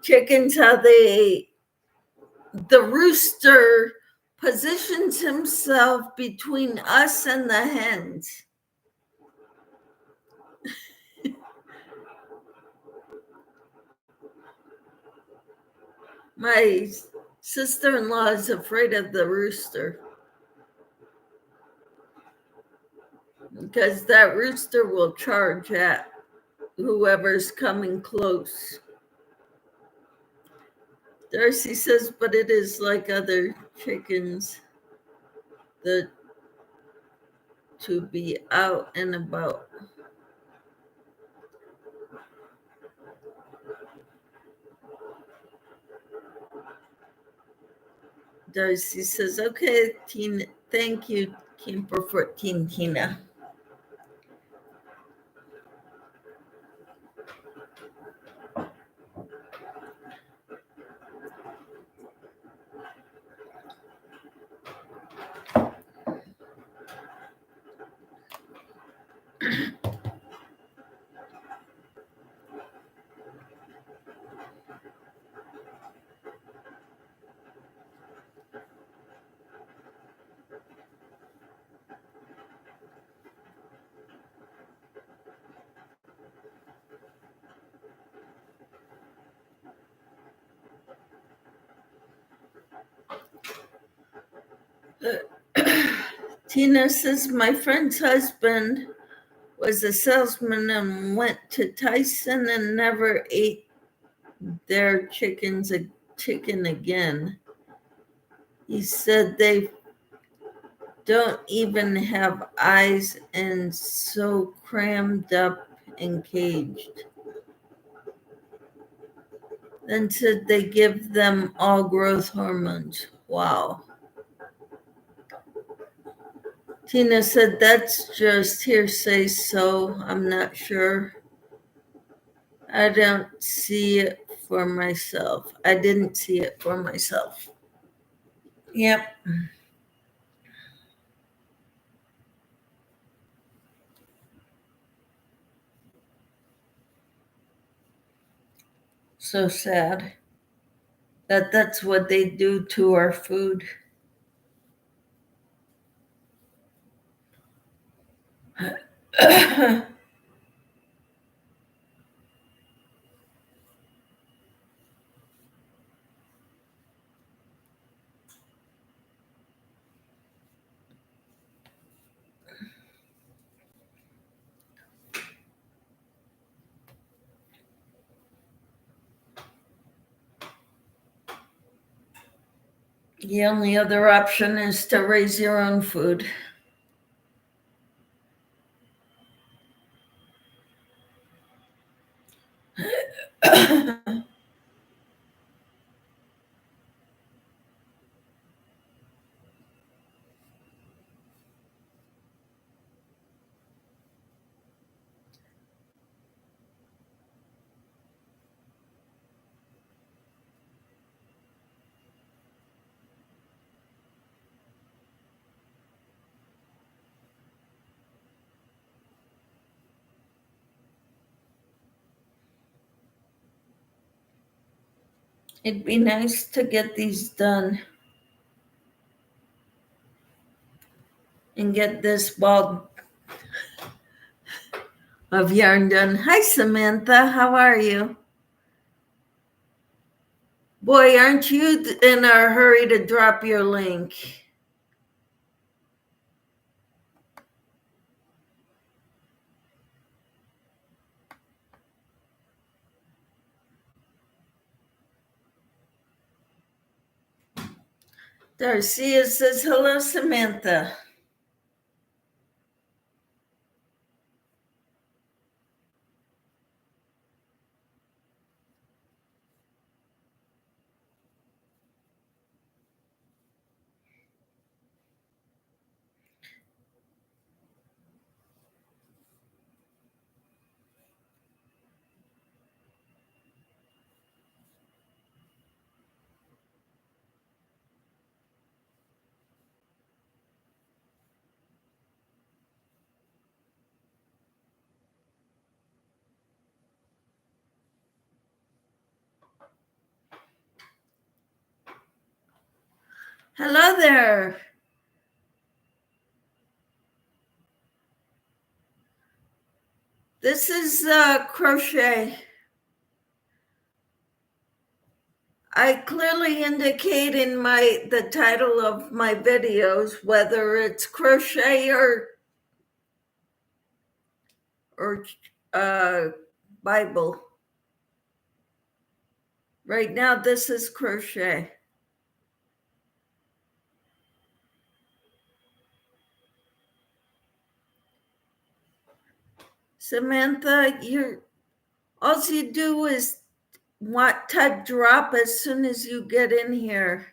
chickens, how the rooster positions himself between us and the hens. My sister-in-law is afraid of the rooster because that rooster will charge at whoever's coming close. Darcy says, but it is like other chickens that to be out and about. Darcy says, okay, Tina, thank you, Camper 14, Tina. Tina says, my friend's husband was a salesman and went to Tyson and never ate their chicken again. He said they don't even have eyes and so crammed up and caged. Then said they give them all growth hormones. Wow. Tina said that's just hearsay, so I'm not sure. I don't see it for myself. I didn't see it for myself. Yep. So sad that that's what they do to our food. The only other option is to raise your own food. It'd be nice to get these done and get this ball of yarn done. Hi, Samantha. How are you? Boy, aren't you in a hurry to drop your link? Darcia says, hello, Samantha. Hello there. This is crochet. I clearly indicate in the title of my videos whether it's crochet or Bible. Right now, this is crochet. Samantha, all you do is type drop as soon as you get in here.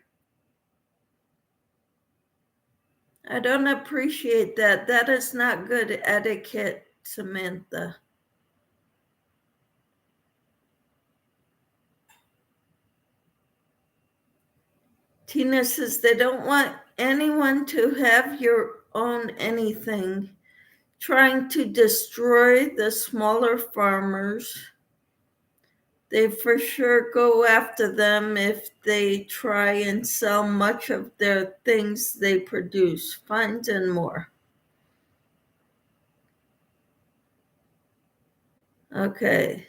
I don't appreciate that. That is not good etiquette, Samantha. Tina says they don't want anyone to have your own anything, trying to destroy the smaller farmers. They for sure go after them if they try and sell much of their things they produce, fines and more. Okay.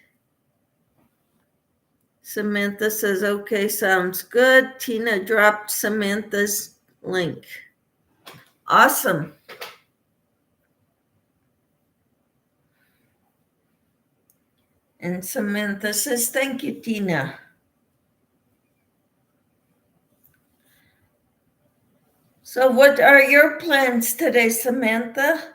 Samantha says, okay, sounds good. Tina dropped Samantha's link. Awesome. And Samantha says, thank you, Tina. So, what are your plans today, Samantha?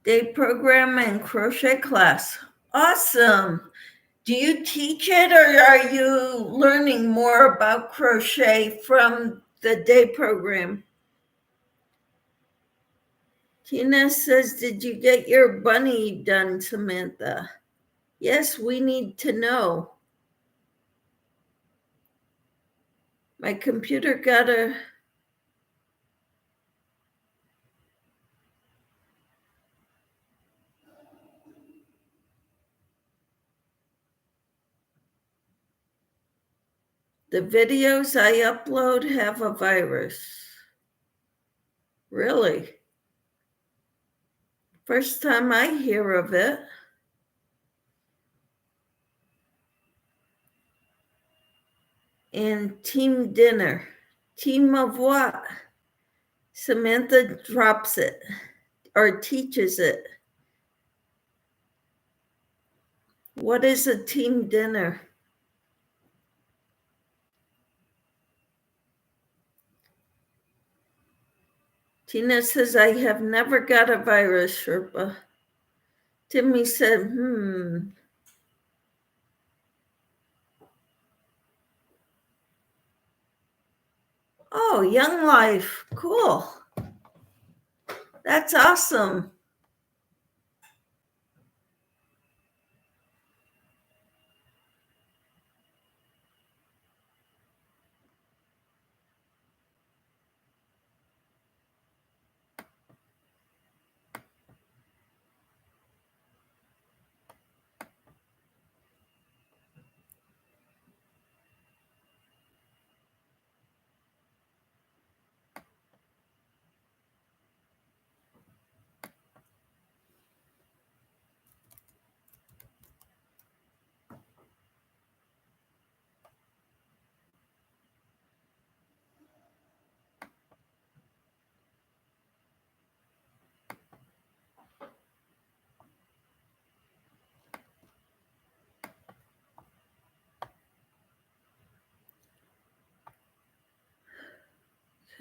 Day program and crochet class. Awesome. Do you teach it or are you learning more about crochet from the day program? Tina says, did you get your bunny done, Samantha? Yes, we need to know. My computer got the videos I upload have a virus. Really? First time I hear of it. And team dinner. Team of what? Samantha drops it or teaches it. What is a team dinner? Tina says, I have never got a virus, Sherpa. Timmy said, Oh, Young Life. Cool. That's awesome.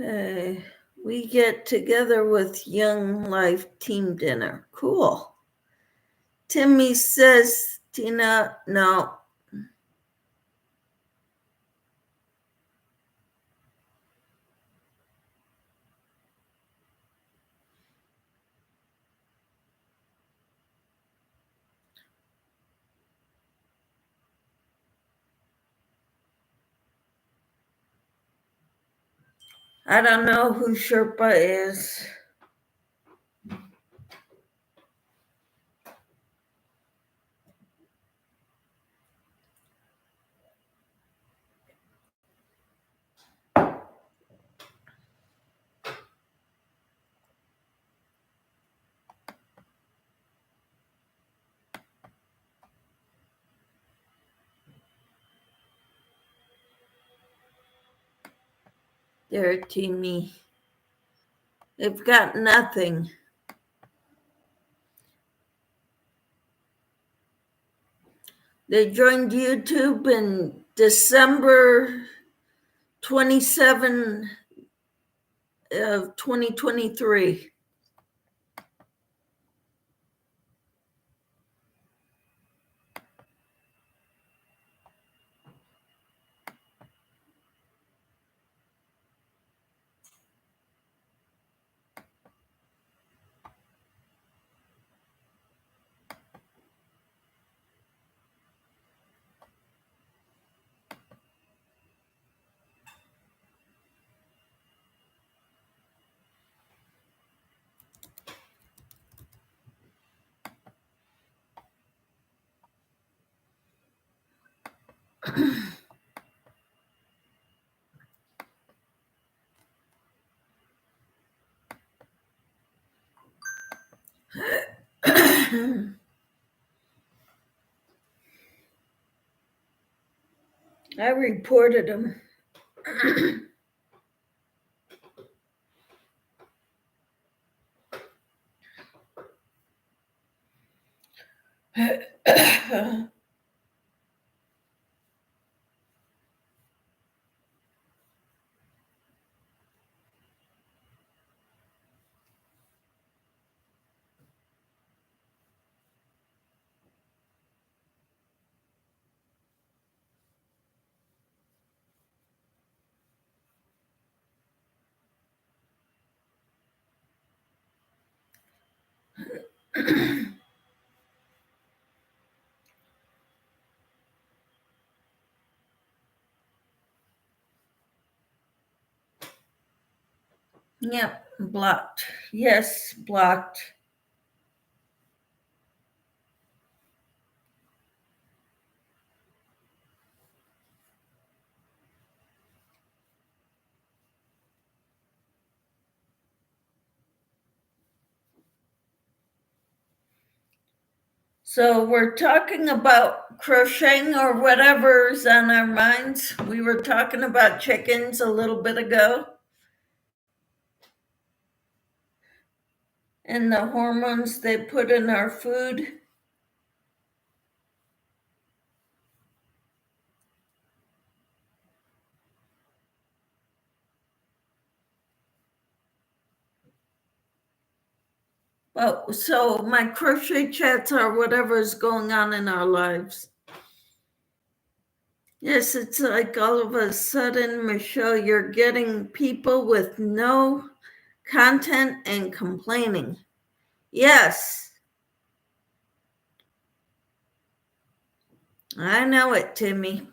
Okay. We get together with Young Life Team Dinner. Cool. Timmy says, Tina, no. I don't know who Sherpa is. They're Timmy. They've got nothing. They joined YouTube in December 27 of 2023. I reported them. Yep, blocked. Yes, blocked. So we're talking about crocheting or whatever's on our minds. We were talking about chickens a little bit ago and the hormones they put in our food. Oh, so my crochet chats are whatever's going on in our lives. Yes, it's like all of a sudden, Michelle, you're getting people with no content and complaining. Yes, I know it, Timmy.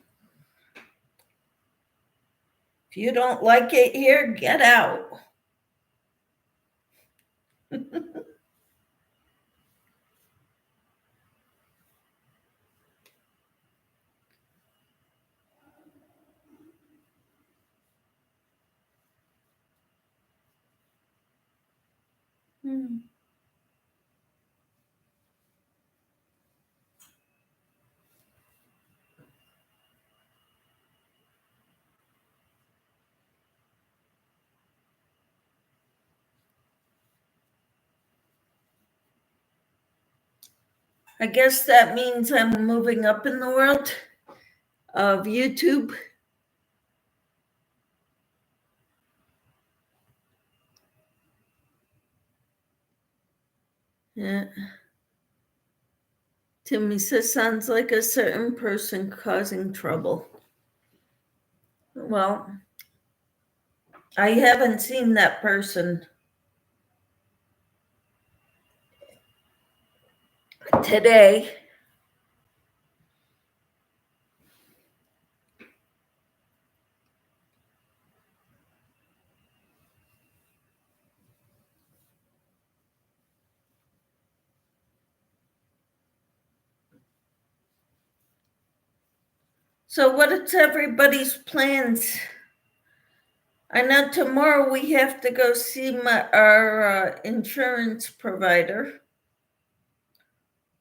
If you don't like it here, get out. I guess that means I'm moving up in the world of YouTube. Yeah. Timmy says, sounds like a certain person causing trouble. Well, I haven't seen that person today. So what's everybody's plans? I know tomorrow we have to go see our insurance provider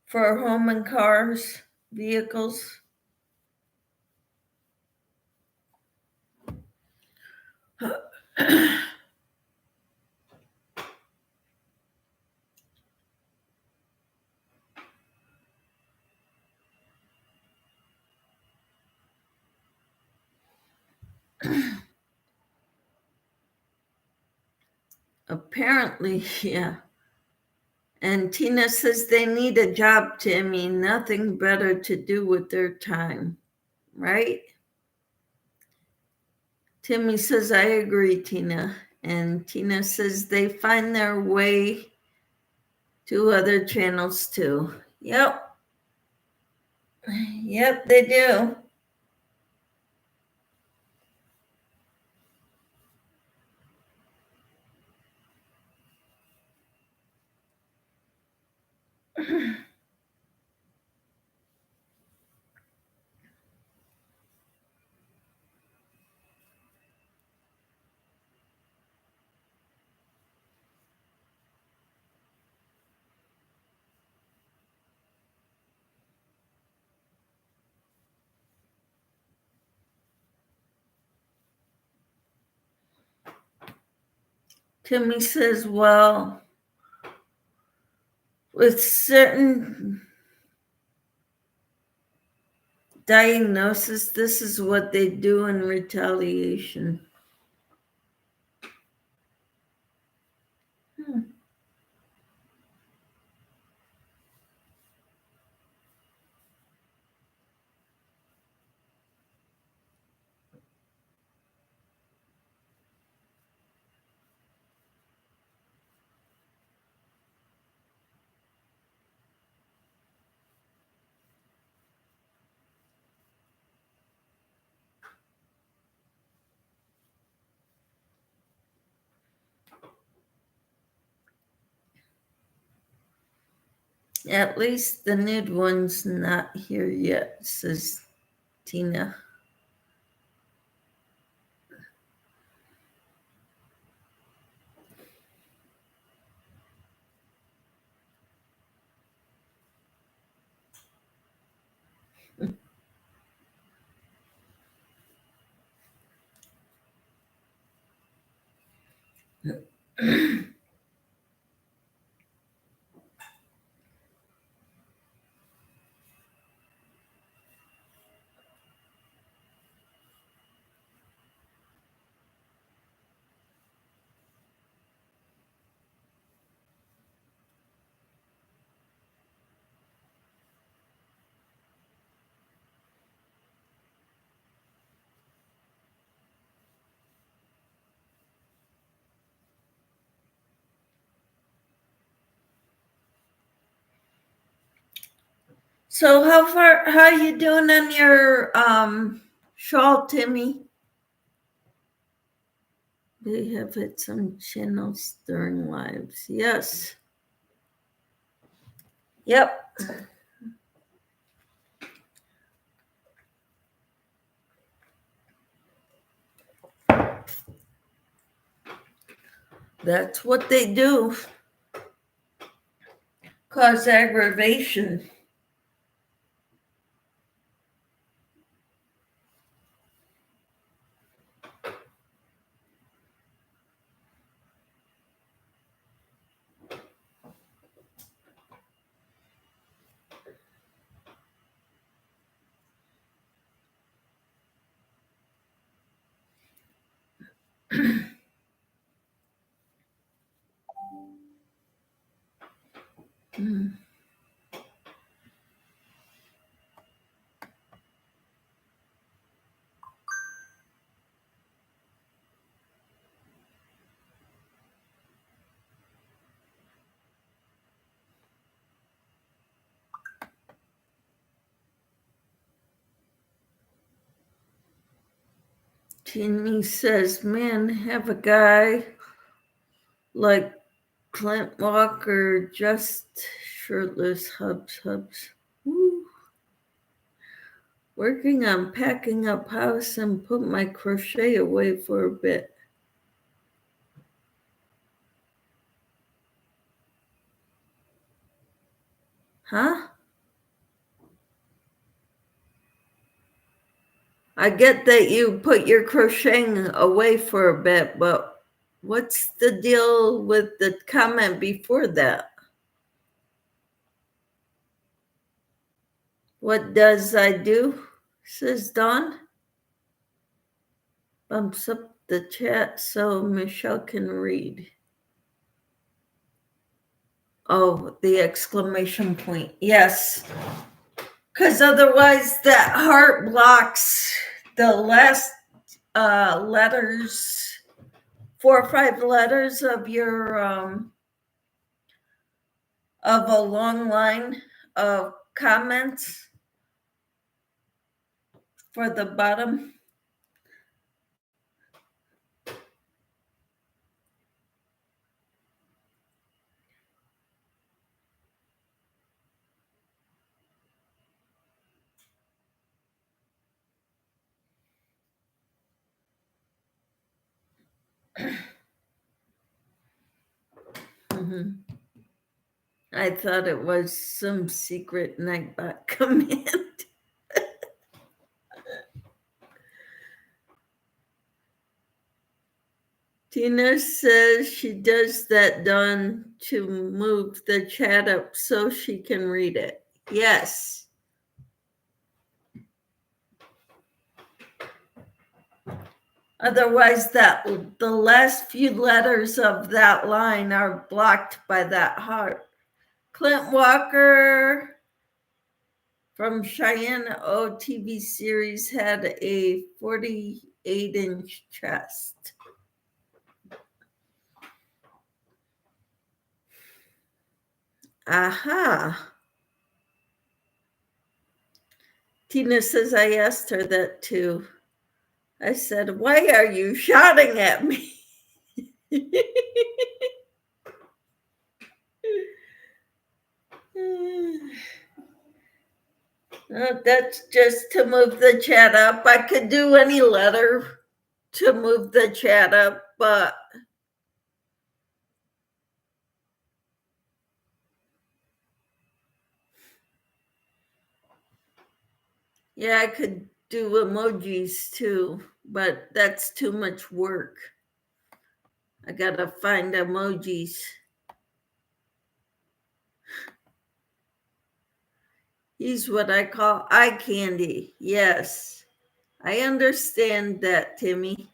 for home and cars, vehicles. Apparently, yeah. And Tina says they need a job, Timmy. Nothing better to do with their time, right? Timmy says, I agree, Tina. And Tina says they find their way to other channels too. Yep. Yep, they do. Timmy says, well, with certain diagnosis, this is what they do in retaliation. At least the nude one's not here yet, says Tina. So how you doing on your shawl, Timmy? They have hit some channels during lives. Yes. Yep. That's what they do. Cause aggravation. Timmy says, man, have a guy like Clint Walker just shirtless hubs. Woo. Working on packing up house and put my crochet away for a bit. Huh? I get that you put your crocheting away for a bit, but what's the deal with the comment before that? What does I do? Says Dawn. Bumps up the chat so Michelle can read. Oh, the exclamation point. Yes. Because otherwise that heart blocks the last letters, 4 or 5 letters of your of a long line of comments for the bottom. Mm-hmm. I thought it was some secret Nightbot command. Tina says she does that, Dawn, to move the chat up so she can read it. Yes. Otherwise, the last few letters of that line are blocked by that heart. Clint Walker from Cheyenne OTV series had a 48-inch chest. Aha. Tina says I asked her that too. I said, why are you shouting at me? That's just to move the chat up. I could do any letter to move the chat up, but yeah, I could do emojis too, but that's too much work. I gotta find emojis. He's what I call eye candy. Yes, I understand that, Timmy.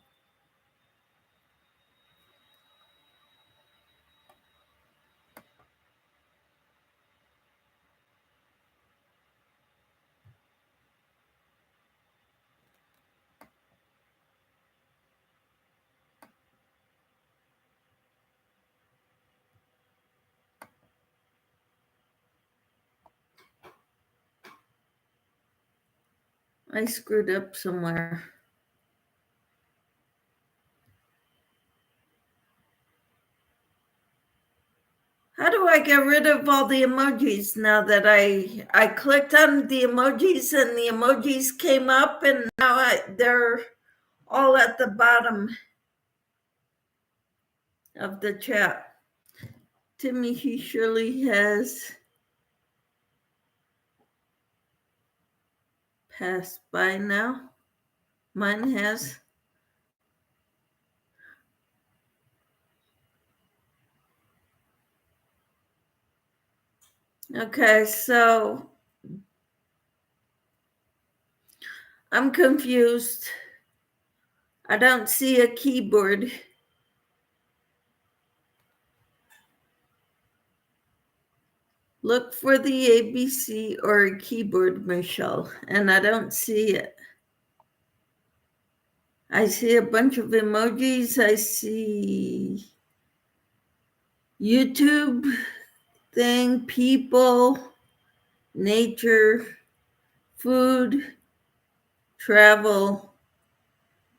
I screwed up somewhere. How do I get rid of all the emojis now that I clicked on the emojis and the emojis came up and now they're all at the bottom of the chat? Timmy, he surely has passed by now. Mine has. Okay, so I'm confused. I don't see a keyboard. Look for the ABC or a keyboard, Michelle, and I don't see it. I see a bunch of emojis. I see YouTube thing, people, nature, food, travel,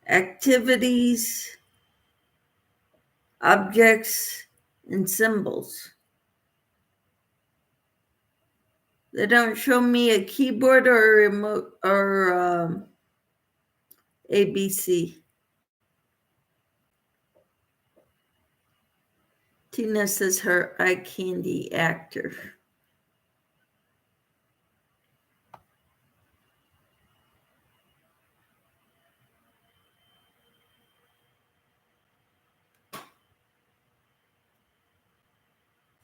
activities, objects, and symbols. They don't show me a keyboard or a remote or ABC. Tina says her eye candy actor.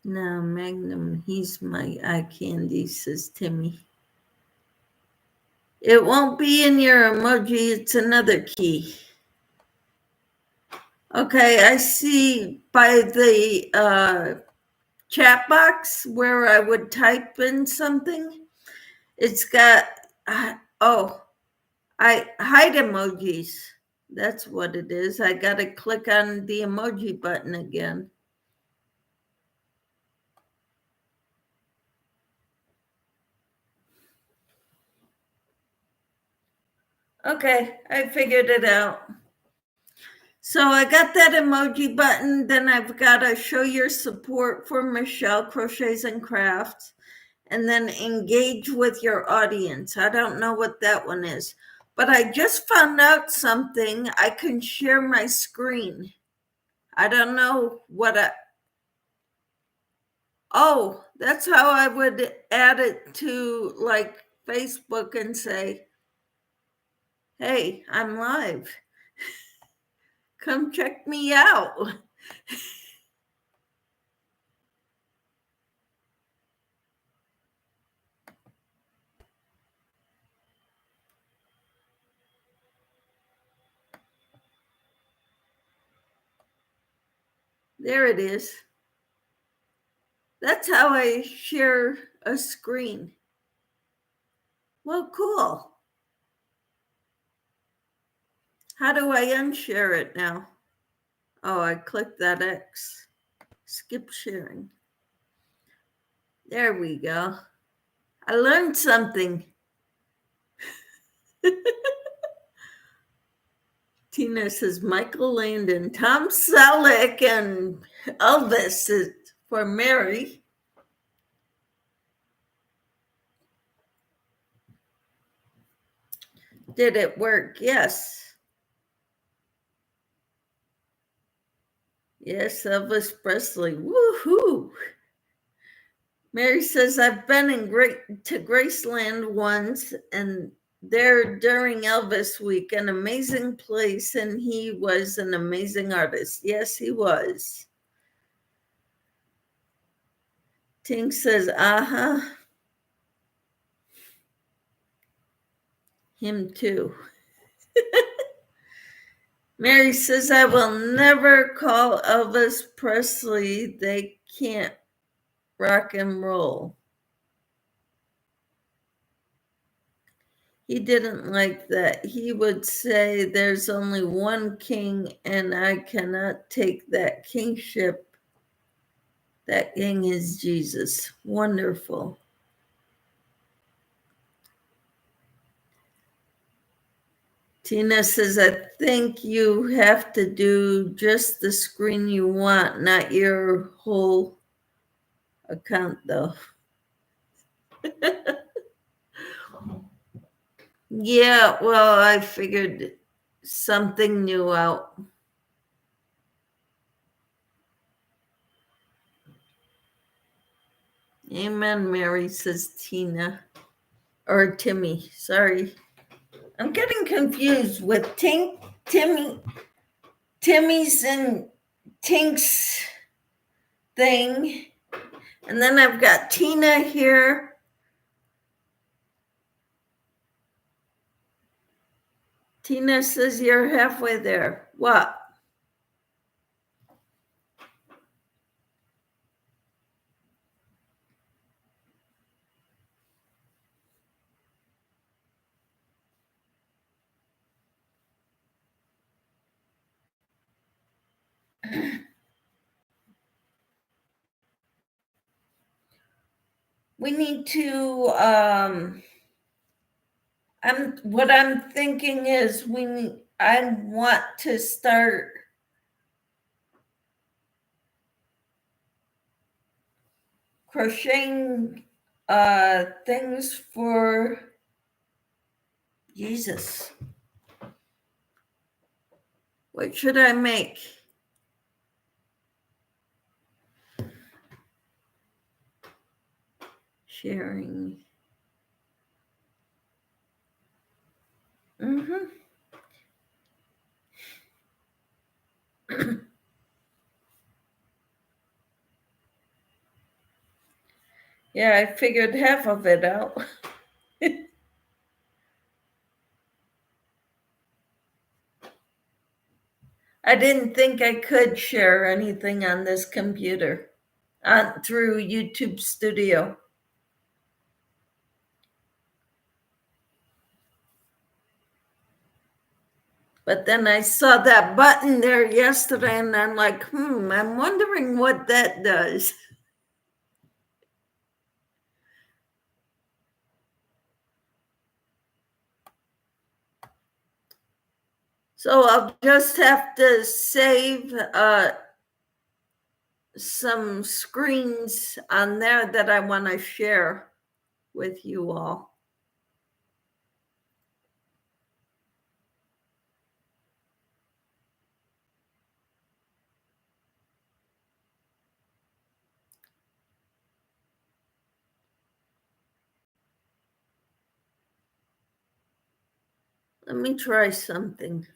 No, Magnum, he's my eye candy, says Timmy. It won't be in your emoji, it's another key. Okay, I see by the chat box where I would type in something, it's got, I hide emojis. That's what it is. I got to click on the emoji button again. Okay, I figured it out. So I got that emoji button. Then I've got to show your support for Michelle Crochets and Crafts, and then engage with your audience. I don't know what that one is, but I just found out something. I can share my screen. I don't know oh, that's how I would add it to like Facebook and say, hey, I'm live. Come check me out. There it is. That's how I share a screen. Well, cool. How do I unshare it now? Oh, I clicked that X. Skip sharing. There we go. I learned something. Tina says Michael Landon, Tom Selleck, and Elvis is for Mary. Did it work? Yes. Yes, Elvis Presley. Woohoo! Mary says, I've been to Graceland once, and there during Elvis week, an amazing place, and he was an amazing artist. Yes, he was. Tink says, uh-huh. Him too. Mary says, I will never call Elvis Presley. They can't rock and roll. He didn't like that. He would say, there's only one king, and I cannot take that kingship. That king is Jesus. Wonderful. Tina says, I think you have to do just the screen you want, not your whole account, though. Yeah, well, I figured something new out. Amen, Mary, says Tina. Or Timmy, sorry. I'm getting confused with Timmy's and Tink's thing. And then I've got Tina here. Tina says you're halfway there. What? We need to what I'm thinking is I want to start crocheting things for Jesus. What should I make? Sharing. Mm-hmm. Yeah, I figured half of it out. I didn't think I could share anything on this computer through YouTube Studio. But then I saw that button there yesterday and I'm like, I'm wondering what that does. So I'll just have to save some screens on there that I want to share with you all. Let me try something.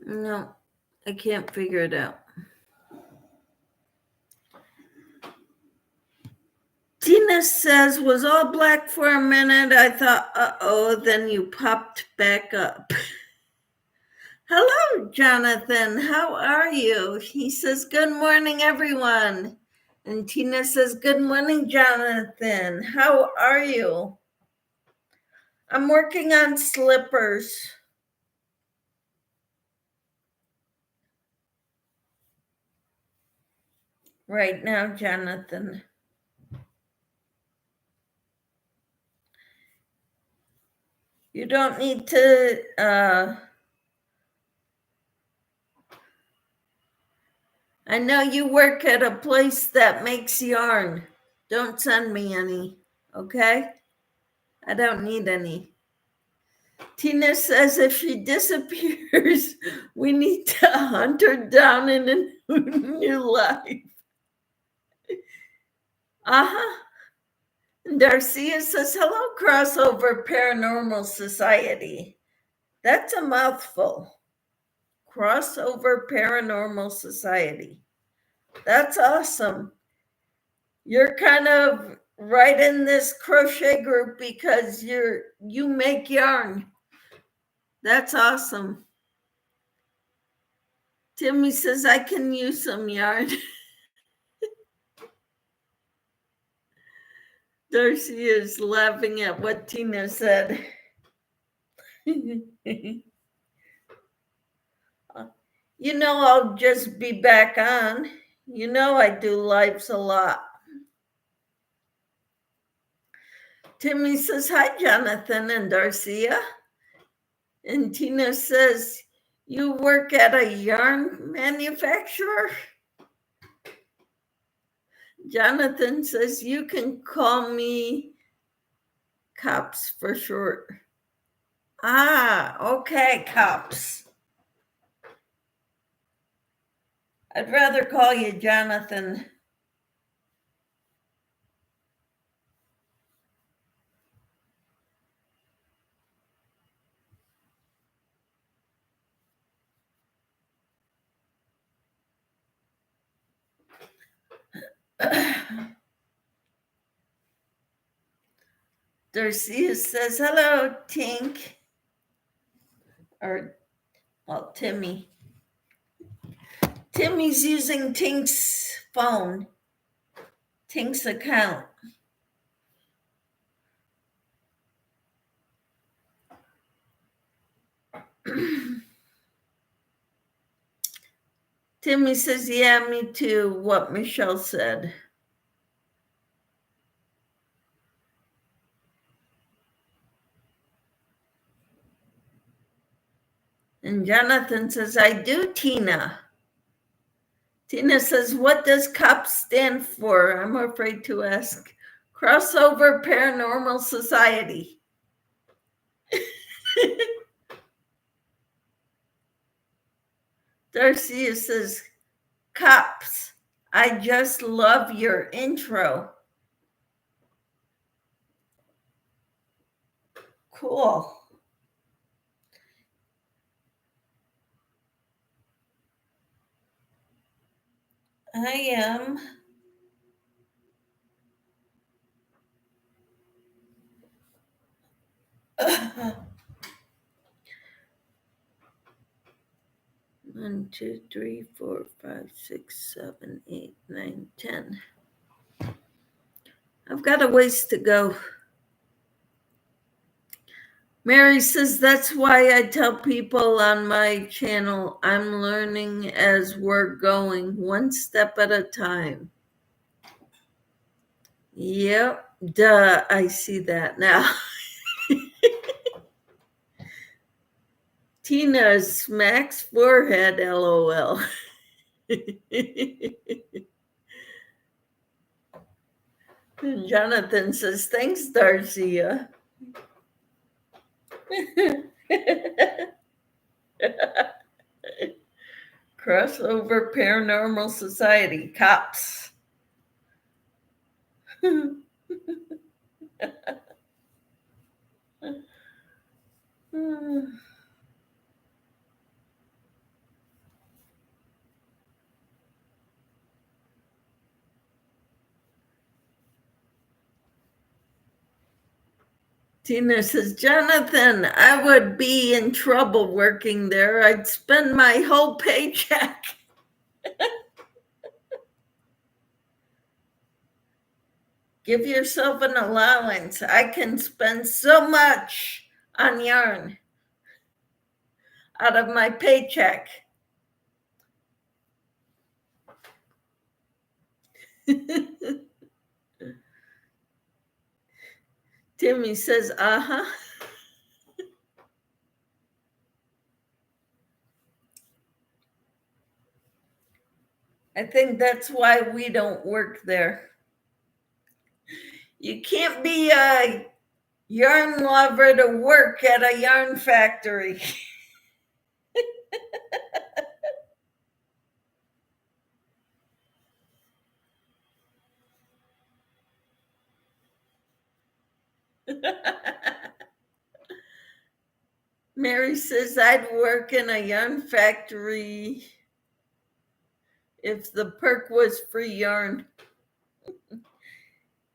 No, I can't figure it out. Tina says, was all black for a minute. I thought, uh-oh, then you popped back up. Hello, Jonathan. How are you? He says, good morning, everyone. And Tina says, good morning, Jonathan. How are you? I'm working on slippers right now, Jonathan. You don't need to, I know you work at a place that makes yarn. Don't send me any, okay? I don't need any. Tina says if she disappears, we need to hunt her down in a new life. Uh-huh. Darcia says, hello, Crossover Paranormal Society. That's a mouthful. Crossover Paranormal Society. That's awesome. You're kind of right in this crochet group because you make yarn. That's awesome. Timmy says I can use some yarn. Darcy is laughing at what Tina said. You know, I'll just be back on. You know, I do lives a lot. Timmy says, hi, Jonathan and Darcia. And Tina says, you work at a yarn manufacturer? Jonathan says, you can call me Cops for short. Ah, okay, Cops. I'd rather call you Jonathan. Darcia says, hello, Tink. Or Well, Timmy's using Tink's phone, Tink's account. Timmy says, yeah, me too, what Michelle said. And Jonathan says, I do, Tina. Tina says, what does COP stand for? I'm afraid to ask. Crossover Paranormal Society. Darcia says, COPS, I just love your intro. Cool. I am. One, 2, 3, 4, 5, 6, 7, 8, 9, 10. I've got a ways to go. Mary says, that's why I tell people on my channel, I'm learning as we're going, one step at a time. Yep, duh, I see that now. Tina smacks forehead, LOL. Jonathan says, thanks, Darcia. Crossover Paranormal Society, COPS. Tina says, Jonathan, I would be in trouble working there. I'd spend my whole paycheck. Give yourself an allowance. I can spend so much on yarn out of my paycheck. Timmy says, uh-huh. I think that's why we don't work there. You can't be a yarn lover to work at a yarn factory. Mary says, I'd work in a yarn factory if the perk was free yarn.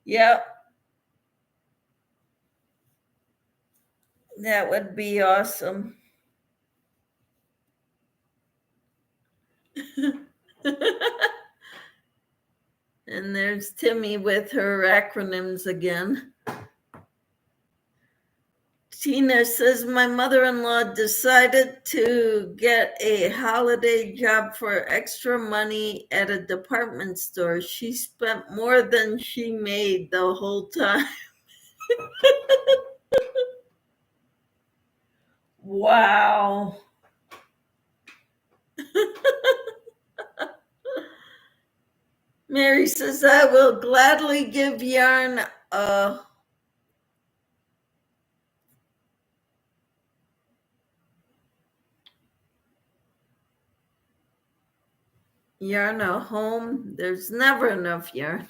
Yep. That would be awesome. And there's Timmy with her acronyms again. Tina says, my mother-in-law decided to get a holiday job for extra money at a department store. She spent more than she made the whole time. Wow. Mary says, I will gladly give yarn a home. There's never enough yarn.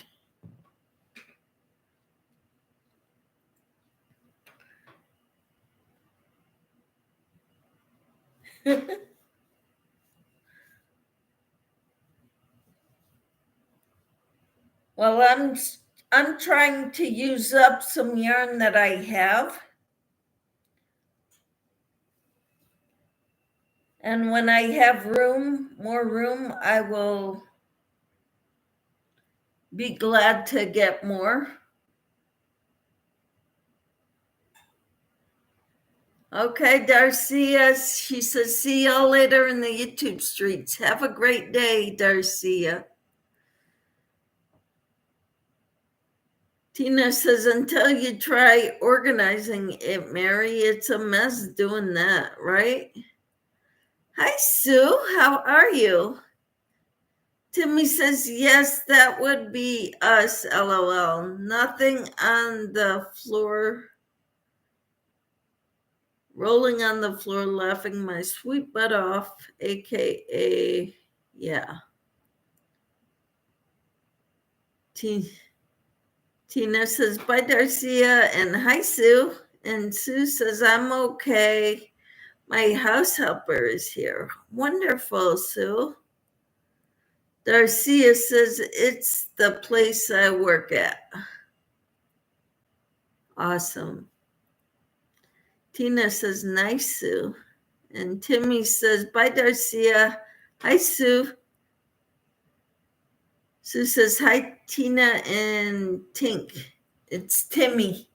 Well, I'm trying to use up some yarn that I have. And when I have more room, I will be glad to get more. Okay, Darcia, she says, see y'all later in the YouTube streets. Have a great day, Darcia. Tina says, until you try organizing it, Mary, it's a mess doing that, right? Hi, Sue. How are you? Timmy says, yes, that would be us, LOL. Nothing on the floor, rolling on the floor, laughing my sweet butt off, AKA, yeah. Tina says, bye, Darcia, and hi, Sue. And Sue says, I'm okay. My house helper is here. Wonderful, Sue. Darcia says, it's the place I work at. Awesome. Tina says, nice, Sue. And Timmy says, bye, Darcia. Hi, Sue. Sue says, hi, Tina and Tink. It's Timmy,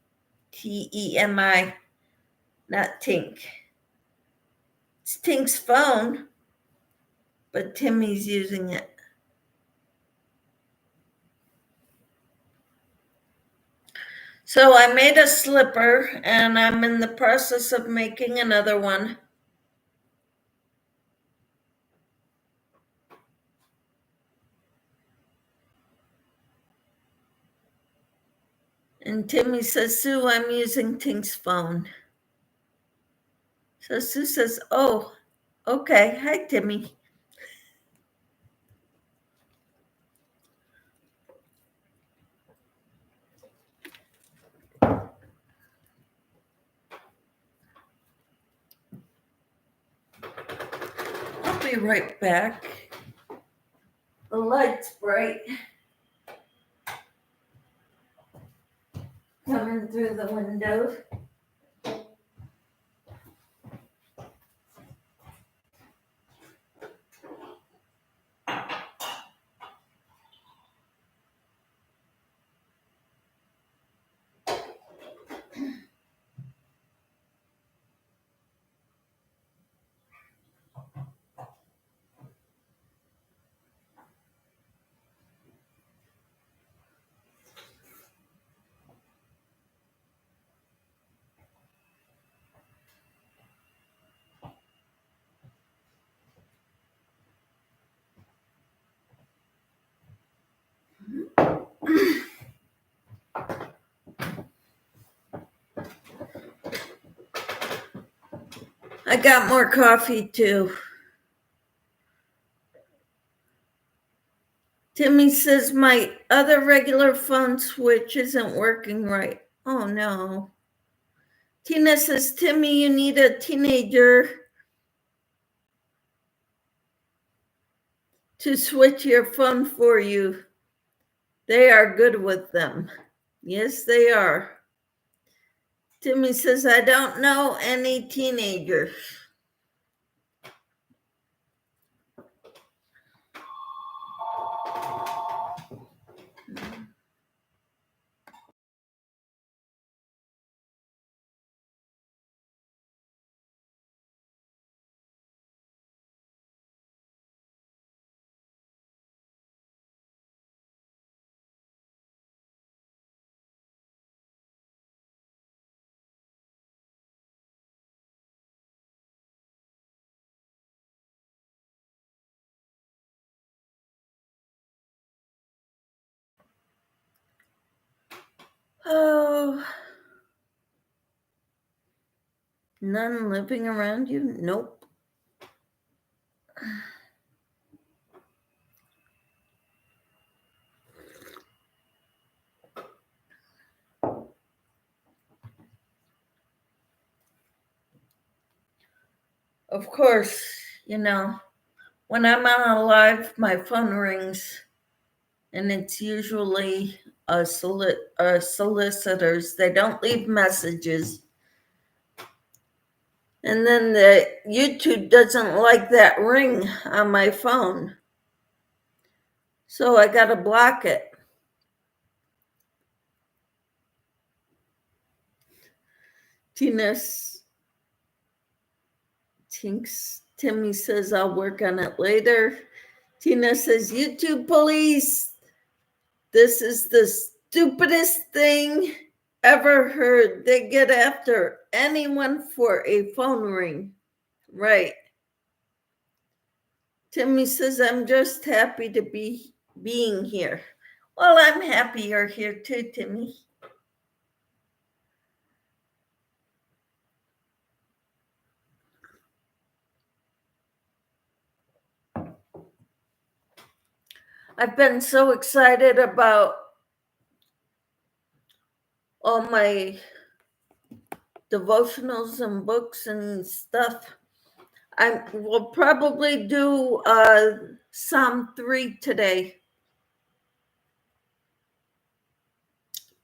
Temi, not Tink. It's Tink's phone, but Timmy's using it. So I made a slipper, and I'm in the process of making another one. And Timmy says, Sue, I'm using Tink's phone. So Sue says, oh, okay. Hi, Timmy. I'll be right back. The light's bright. Coming through the window. I got more coffee too. Timmy says my other regular phone switch isn't working right. Oh no. Tina says, Timmy, you need a teenager to switch your phone for you. They are good with them. Yes, they are. Timmy says, I don't know any teenagers. Oh, none living around you? Nope. Of course, when I'm on a live, my phone rings, and it's usually solicitors. They don't leave messages. And then the YouTube doesn't like that ring on my phone. So I got to block it. Timmy says I'll work on it later. Tina says, YouTube police, this is the stupidest thing ever heard. They get after anyone for a phone ring. Right. Timmy says, I'm just happy to be being here. Well, I'm happy you're here too, Timmy. I've been so excited about all my devotionals and books and stuff. I will probably do Psalm 3 today.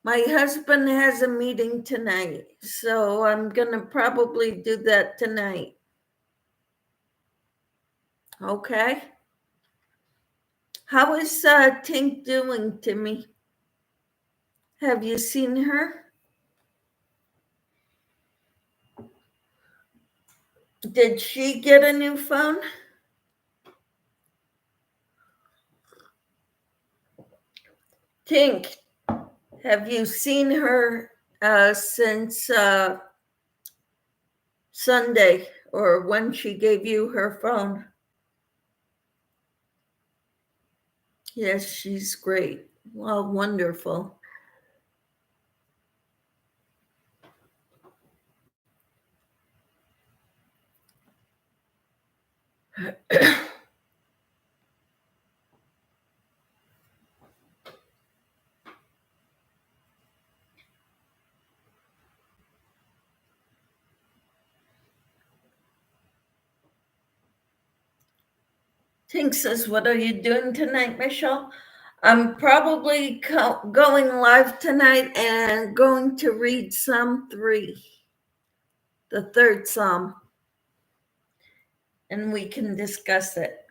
My husband has a meeting tonight, so I'm going to probably do that tonight. Okay. How is Tink doing, Timmy? Have you seen her? Did she get a new phone? Tink, have you seen her since Sunday or when she gave you her phone? Yes, she's great. Well, wonderful. Tink says, what are you doing tonight, Michelle? I'm probably going live tonight and going to read Psalm 3, the third Psalm, and we can discuss it.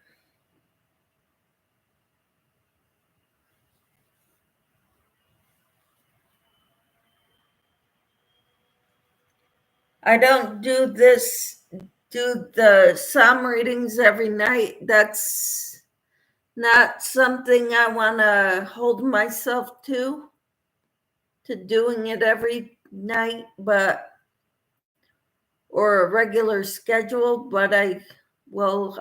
I don't do the Psalm readings every night. That's not something I want to hold myself to doing it every night, or a regular schedule, but I will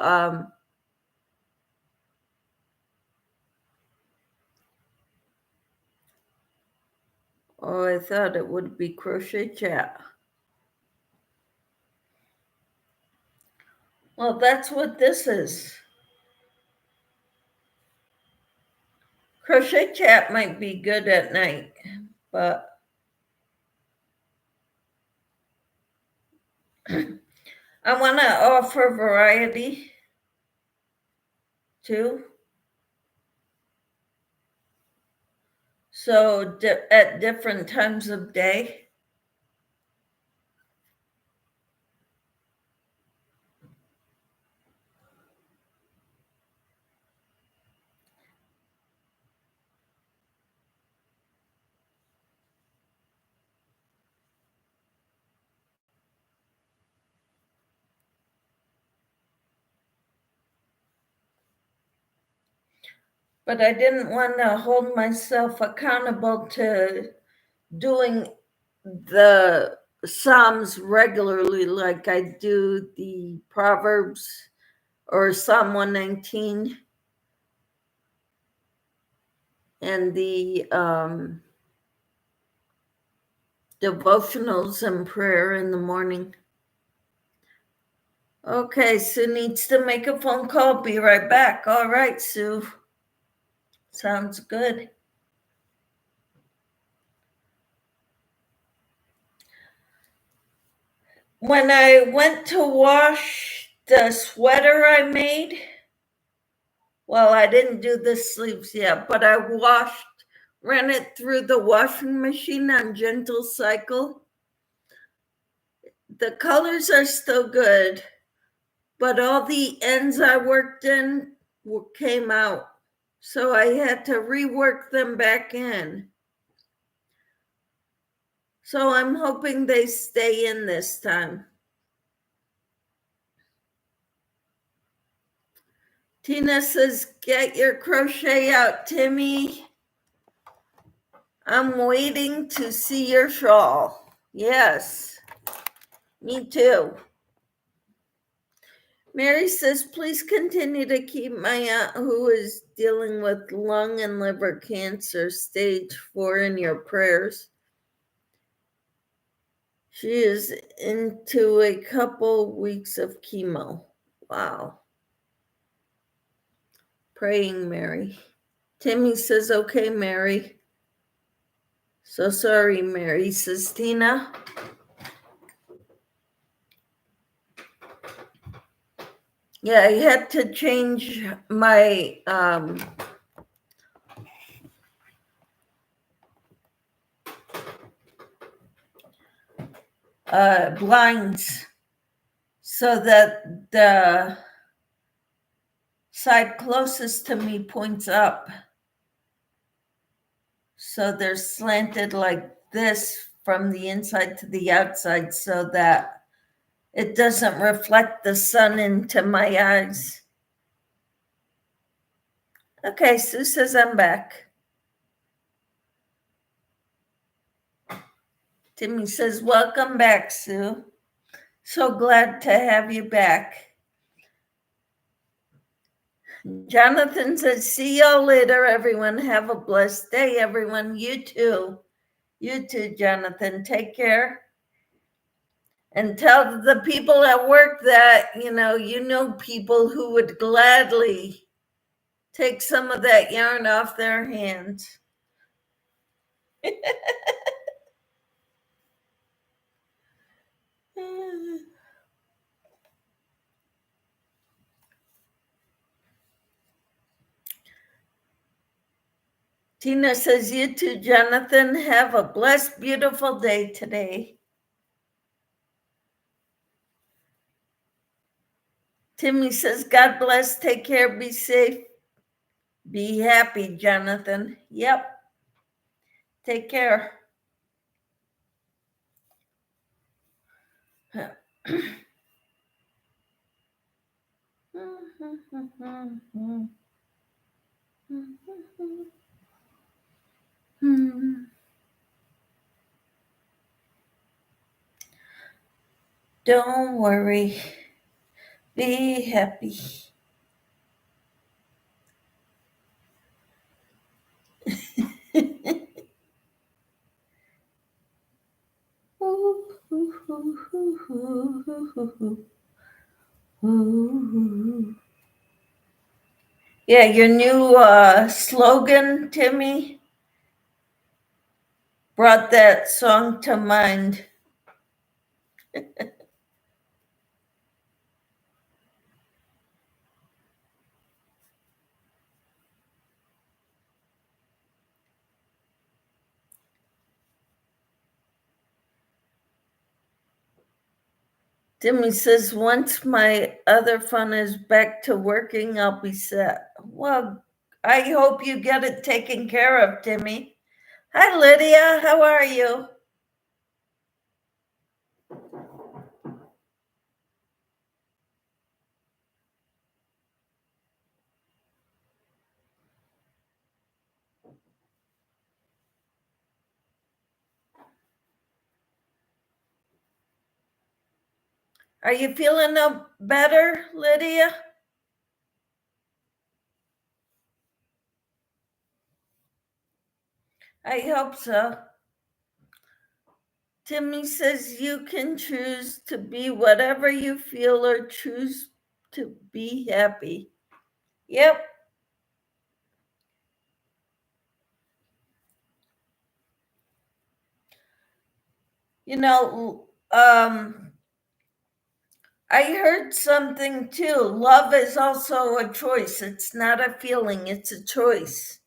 I thought it would be crochet chat. Well, that's what this is. Crochet chat might be good at night, but I want to offer variety too. So at different times of day. But I didn't want to hold myself accountable to doing the Psalms regularly, like I do the Proverbs or Psalm 119 and the devotionals and prayer in the morning. Okay, Sue needs to make a phone call. Be right back. All right, Sue. Sounds good. When I went to wash the sweater I made, well, I didn't do the sleeves yet, but I ran it through the washing machine on gentle cycle. The colors are still good, but all the ends I worked in came out. So I had to rework them back in. So I'm hoping they stay in this time. Tina says, get your crochet out, Timmy. I'm waiting to see your shawl. Yes, me too. Mary says, please continue to keep my aunt who is dealing with lung and liver cancer stage 4 in your prayers. She is into a couple weeks of chemo. Wow. Praying, Mary. Timmy says, okay, Mary. So sorry, Mary, says Tina. Yeah, I had to change my blinds so that the side closest to me points up. So they're slanted like this from the inside to the outside so that it doesn't reflect the sun into my eyes. Okay, Sue says I'm back. Timmy says, welcome back, Sue. So glad to have you back. Jonathan says, see y'all later, everyone. Have a blessed day, everyone. You too. You too, Jonathan. Take care. And tell the people at work that, you know people who would gladly take some of that yarn off their hands. Tina says, you too, Jonathan. Have a blessed, beautiful day today. Timmy says, God bless. Take care. Be safe. Be happy, Jonathan. Yep. Take care. Don't worry. Be happy. Yeah, your new slogan, Timmy, brought that song to mind. Timmy says, once my other phone is back to working, I'll be set. Well, I hope you get it taken care of, Timmy. Hi, Lydia. How are you? Are you feeling no better, Lydia? I hope so. Timmy says you can choose to be whatever you feel or choose to be happy. Yep. You know, I heard something too. Love is also a choice. It's not a feeling, it's a choice.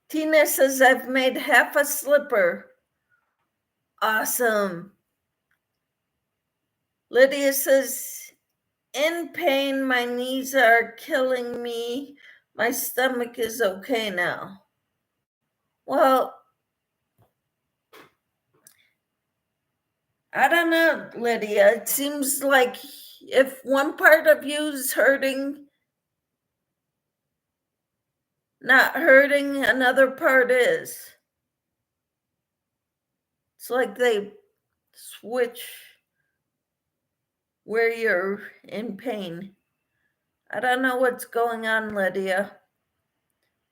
Tina says, I've made half a slipper Awesome. Lydia says, in pain, my knees are killing me. My stomach is okay now. Well, I don't know, Lydia. It seems like if one part of you is hurting, not hurting, another part is. It's like they switch where you're in pain. I don't know what's going on, Lydia.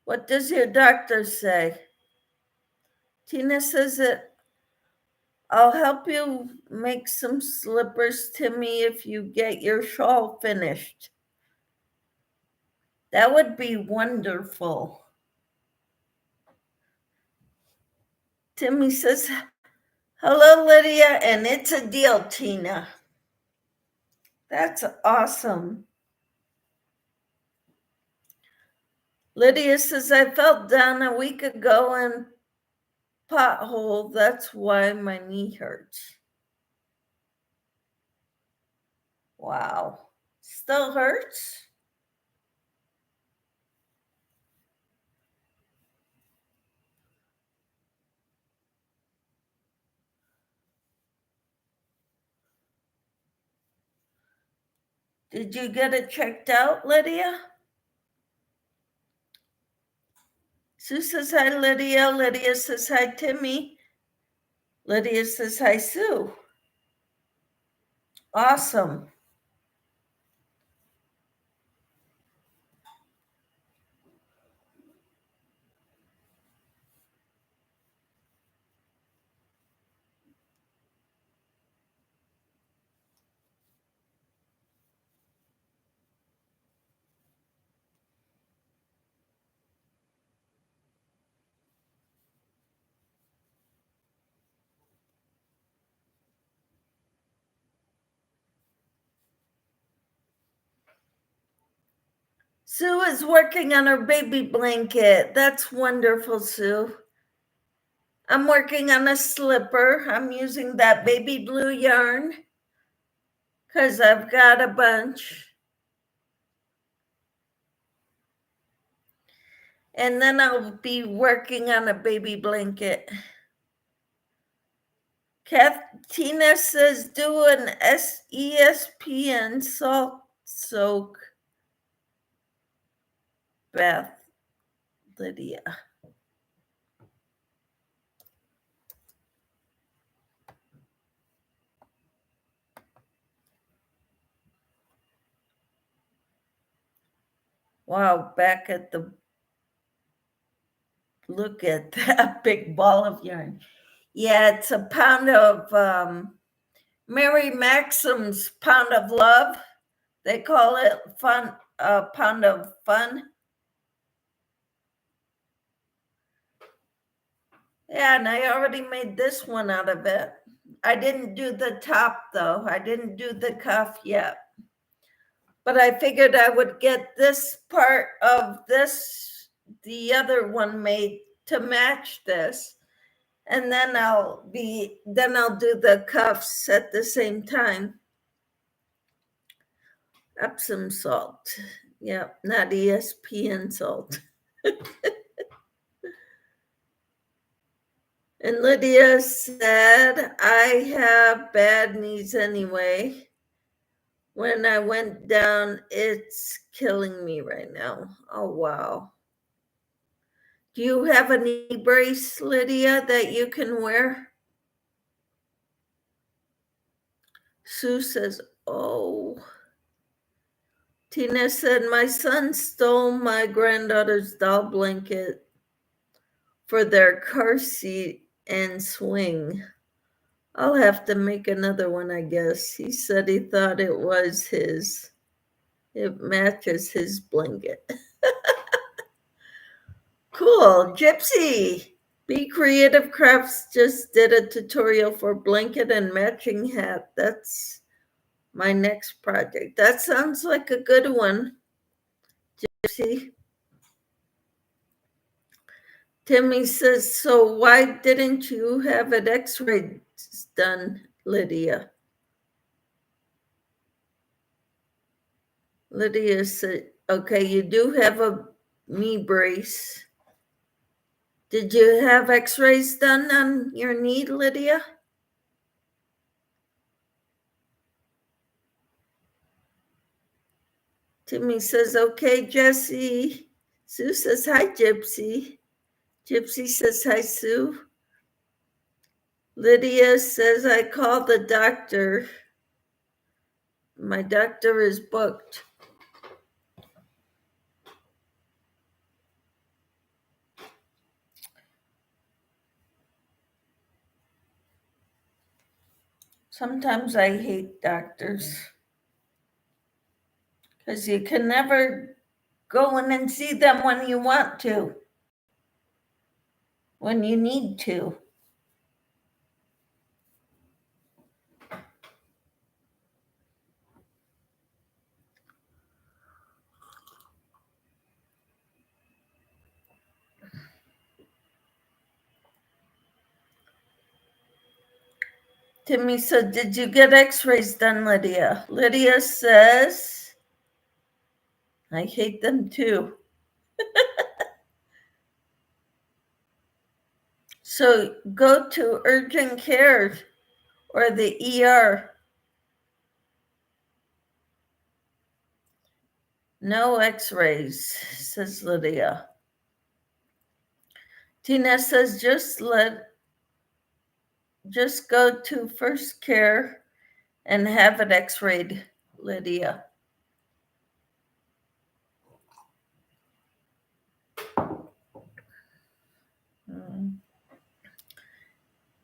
What does your doctor say? Tina says that I'll help you make some slippers, Timmy, if you get your shawl finished. That would be wonderful. Timmy says, hello, Lydia, and it's a deal, Tina. That's awesome. Lydia says, I fell down a week ago and pothole. That's why my knee hurts. Wow. Still hurts? Did you get it checked out, Lydia? Sue says hi, Lydia. Lydia says hi, Timmy. Lydia says hi, Sue. Awesome. Sue is working on her baby blanket. That's wonderful, Sue. I'm working on a slipper. I'm using that baby blue yarn because I've got a bunch. And then I'll be working on a baby blanket. Tina says do an ESPN salt soak bath, Lydia. Wow, back at the, look at that big ball of yarn. Yeah, it's a pound of Mary Maxim's Pound of Love. They call it Pound of Fun. Yeah, and I already made this one out of it. I didn't do the top though. I didn't do the cuff yet. But I figured I would get this part of this, the other one made to match this. And then I'll do the cuffs at the same time. Epsom salt. Yeah, not ESPN salt. And Lydia said, I have bad knees anyway. When I went down, it's killing me right now. Oh, wow. Do you have a knee brace, Lydia, that you can wear? Sue says, oh. Tina said, my son stole my granddaughter's doll blanket for their car seat and swing. I'll have to make another one, I guess. He said he thought it was his. It matches his blanket. Cool. Gypsy. Be Creative Crafts just did a tutorial for blanket and matching hat. That's my next project. That sounds like a good one, Gypsy. Timmy says, so why didn't you have it x-rayed, done, Lydia? Lydia said, okay, you do have a knee brace. Did you have x-rays done on your knee, Lydia? Timmy says, okay, Jesse. Sue says, hi, Gypsy. Gypsy says, hi, Sue. Lydia says, I called the doctor. My doctor is booked. Sometimes I hate doctors because you can never go in and see them when you want to, when you need to. Timmy said, did you get x-rays done, Lydia? Lydia says, I hate them too. So go to urgent care or the ER. No x-rays, says Lydia. Tina says, just go to first care and have it x-rayed, Lydia.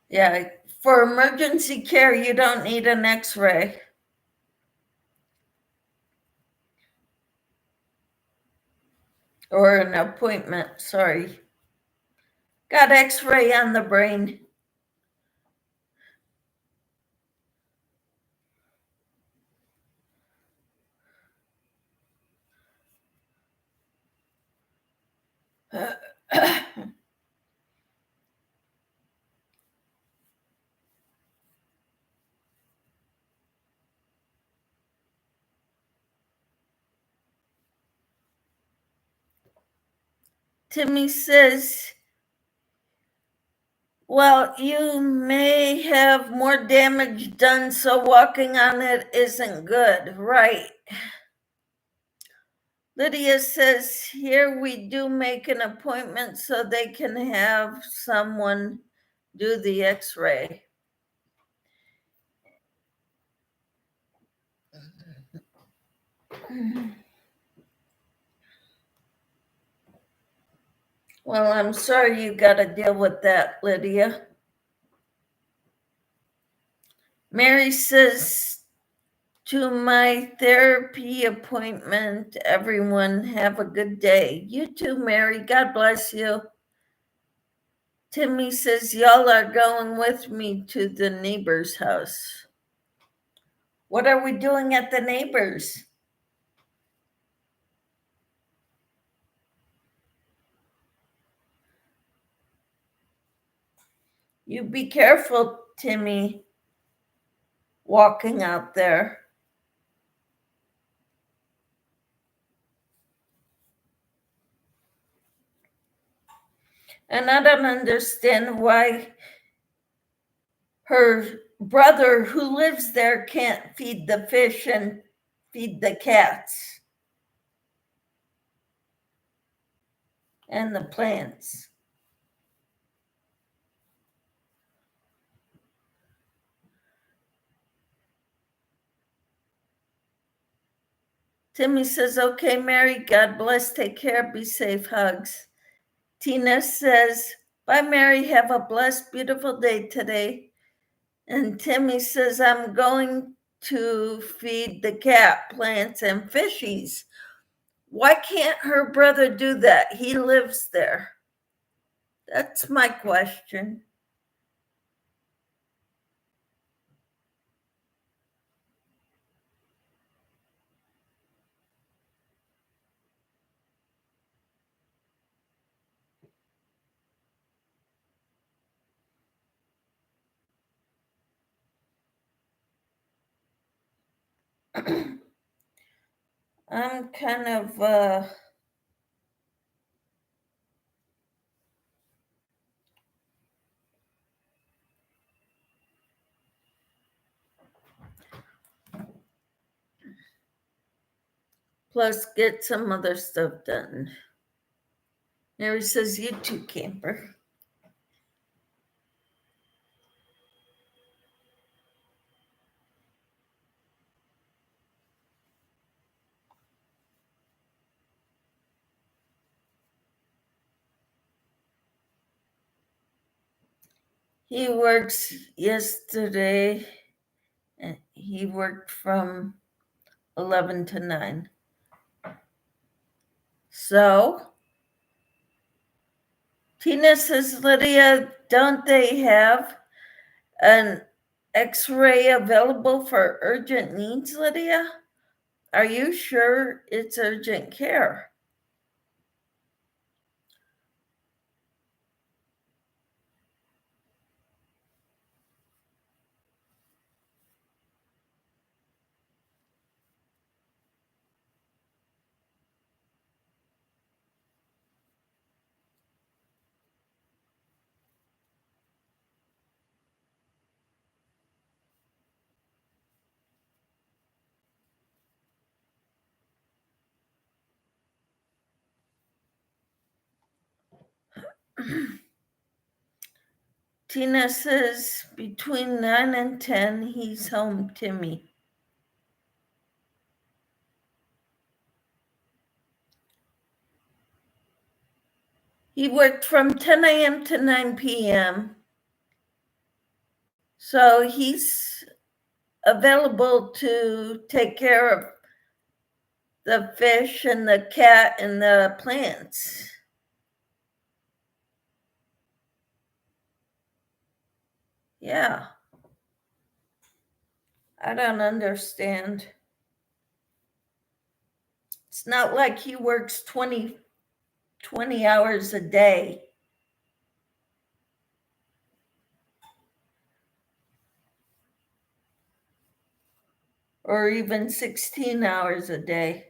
Yeah, for emergency care, you don't need an x-ray. Or an appointment, sorry. Got x-ray on the brain. Timmy says, well, you may have more damage done, so walking on it isn't good, right? Lydia says, here we do make an appointment so they can have someone do the x-ray. Well, I'm sorry you got to deal with that, Lydia. Mary says, to my therapy appointment, everyone have a good day. You too, Mary. God bless you. Timmy says, y'all are going with me to the neighbor's house. What are we doing at the neighbor's? You be careful, Timmy, walking out there. And I don't understand why her brother who lives there can't feed the fish and feed the cats and the plants. Timmy says, okay, Mary, God bless, take care, be safe, hugs. Tina says, bye, Mary, have a blessed, beautiful day today. And Timmy says, I'm going to feed the cat plants and fishies. Why can't her brother do that? He lives there. That's my question. I'm kind of plus get some other stuff done. Mary says, you too, camper. He works yesterday, and he worked from 11 to 9. So, Tina says, Lydia, don't they have an x-ray available for urgent needs, Lydia? Are you sure it's urgent care? Tina says between 9 and 10, he's home, Timmy. He worked from 10 a.m. to 9 p.m. So he's available to take care of the fish and the cat and the plants. Yeah. I don't understand. It's not like he works 20 hours a day. Or even 16 hours a day.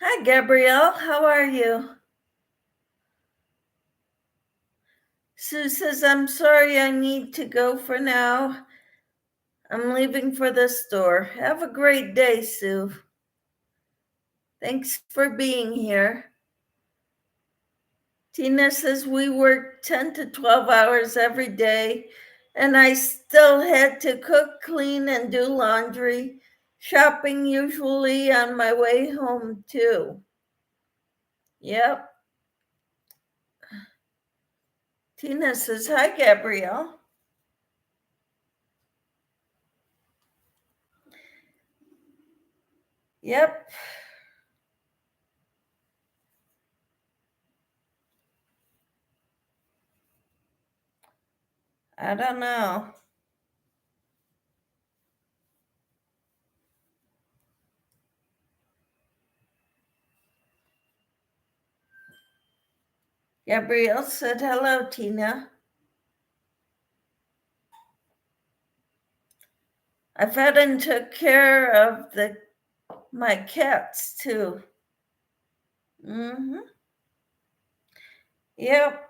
Hi, Gabrielle. How are you? Sue says, I'm sorry, I need to go for now. I'm leaving for the store. Have a great day, Sue. Thanks for being here. Tina says, we work 10 to 12 hours every day, and I still had to cook, clean, and do laundry. Shopping usually on my way home, too. Yep. Tina says, hi, Gabrielle. Yep. I don't know. Gabrielle said, hello, Tina. I fed and took care of my cats too. Mm-hmm. Yep.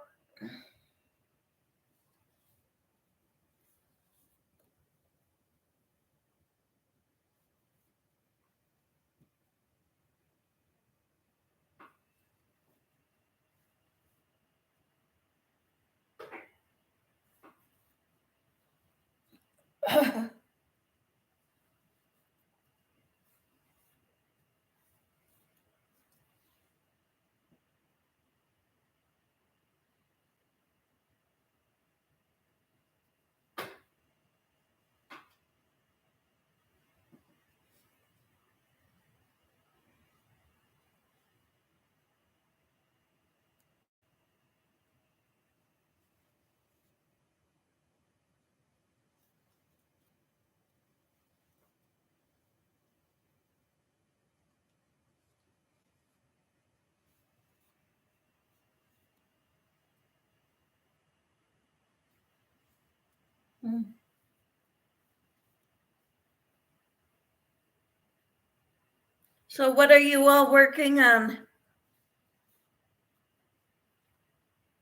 So, what are you all working on?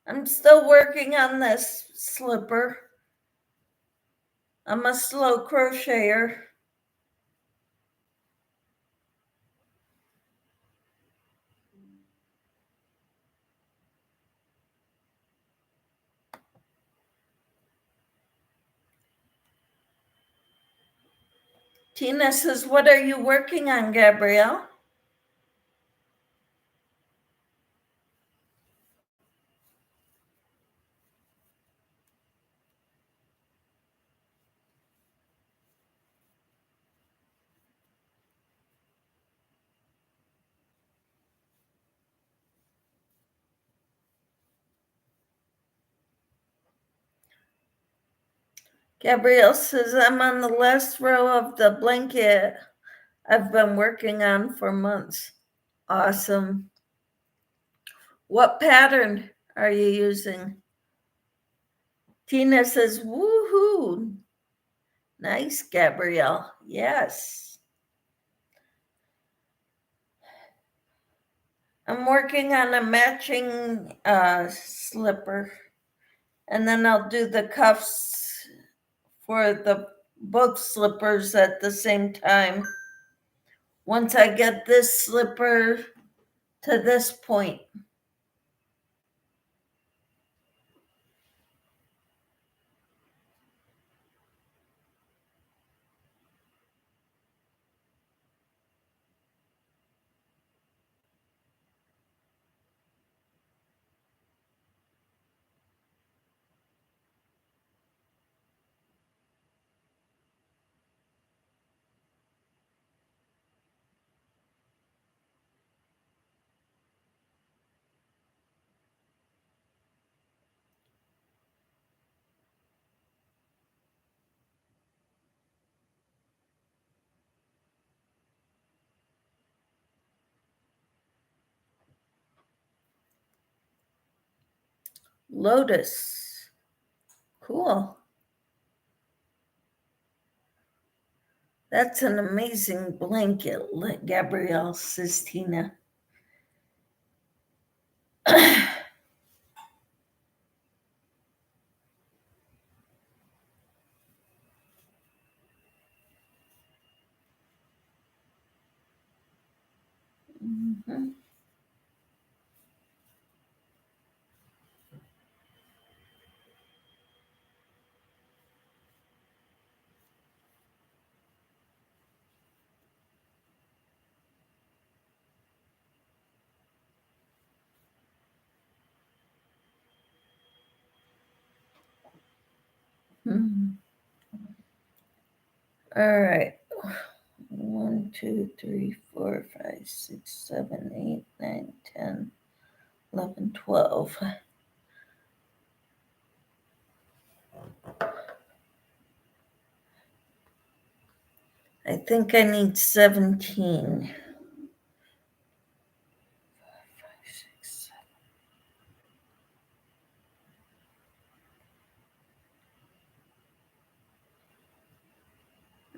I'm still working on this slipper. I'm a slow crocheter. Tina says, what are you working on, Gabrielle? Gabrielle says, I'm on the last row of the blanket I've been working on for months. Awesome. What pattern are you using? Tina says, woohoo. Nice, Gabrielle. Yes. I'm working on a matching slipper, and then I'll do the cuffs for the both slippers at the same time. Once I get this slipper to this point. Lotus. Cool. That's an amazing blanket, Gabrielle says Tina. Mhm. Mhm. All right. 1, 2, 3, 4, 5, 6, 7, 8, 9, 10, 11, 12. I think I need 17. 5, 6,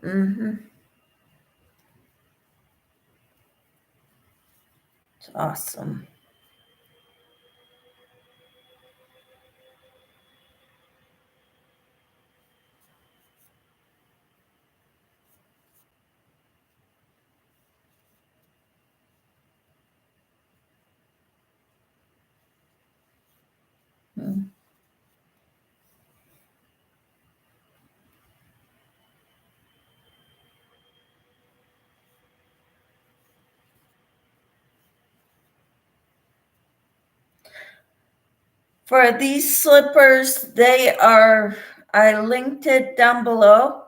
7. Mm-hmm. It's awesome. Mm. For these slippers, I linked it down below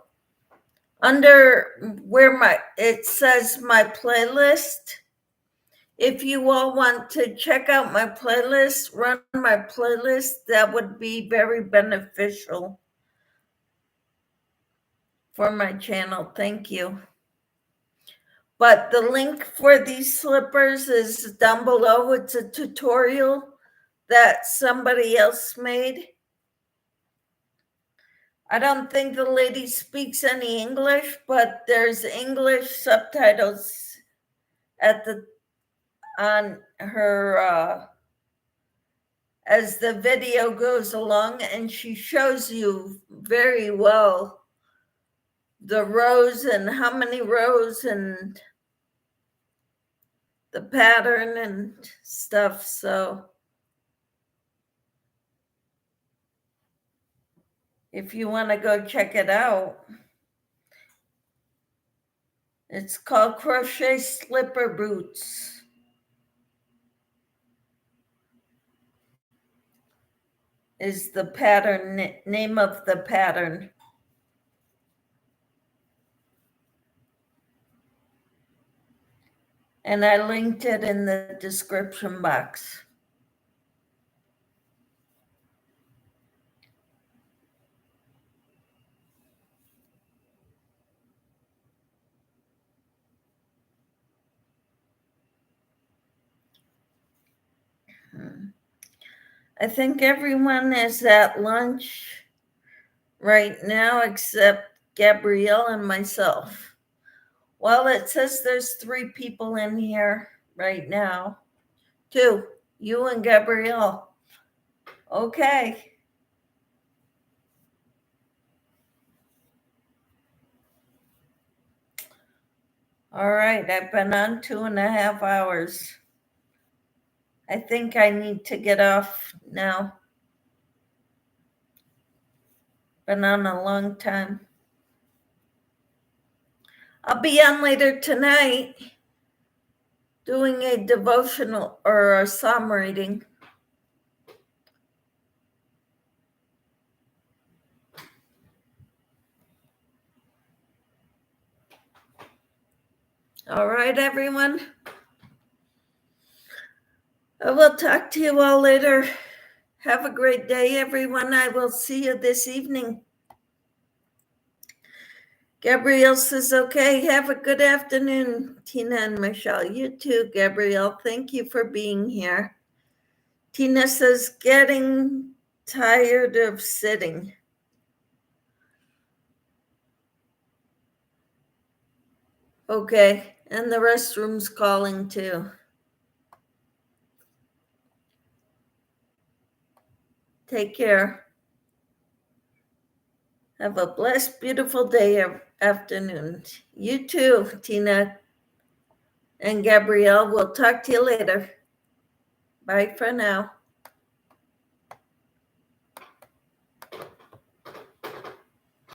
under where it says my playlist. If you all want to check out my playlist, run my playlist, that would be very beneficial for my channel. Thank you. But the link for these slippers is down below. It's a tutorial that somebody else made. I don't think the lady speaks any English, but there's English subtitles on her as the video goes along, and she shows you very well the rows and how many rows and the pattern and stuff. So if you want to go check it out, it's called Crochet Slipper Boots. Is the pattern name of the pattern. And I linked it in the description box. I think everyone is at lunch right now except Gabrielle and myself. Well, it says there's 3 people in here right now. 2, you and Gabrielle. Okay. All right, I've been on 2.5 hours. I think I need to get off now. Been on a long time. I'll be on later tonight doing a devotional or a psalm reading. All right, everyone. I will talk to you all later. Have a great day, everyone. I will see you this evening. Gabrielle says, okay, have a good afternoon, Tina and Michelle. You too, Gabrielle. Thank you for being here. Tina says, getting tired of sitting. Okay, and the restroom's calling too. Take care. Have a blessed, beautiful day or afternoon. You too, Tina and Gabrielle. We'll talk to you later. Bye for now.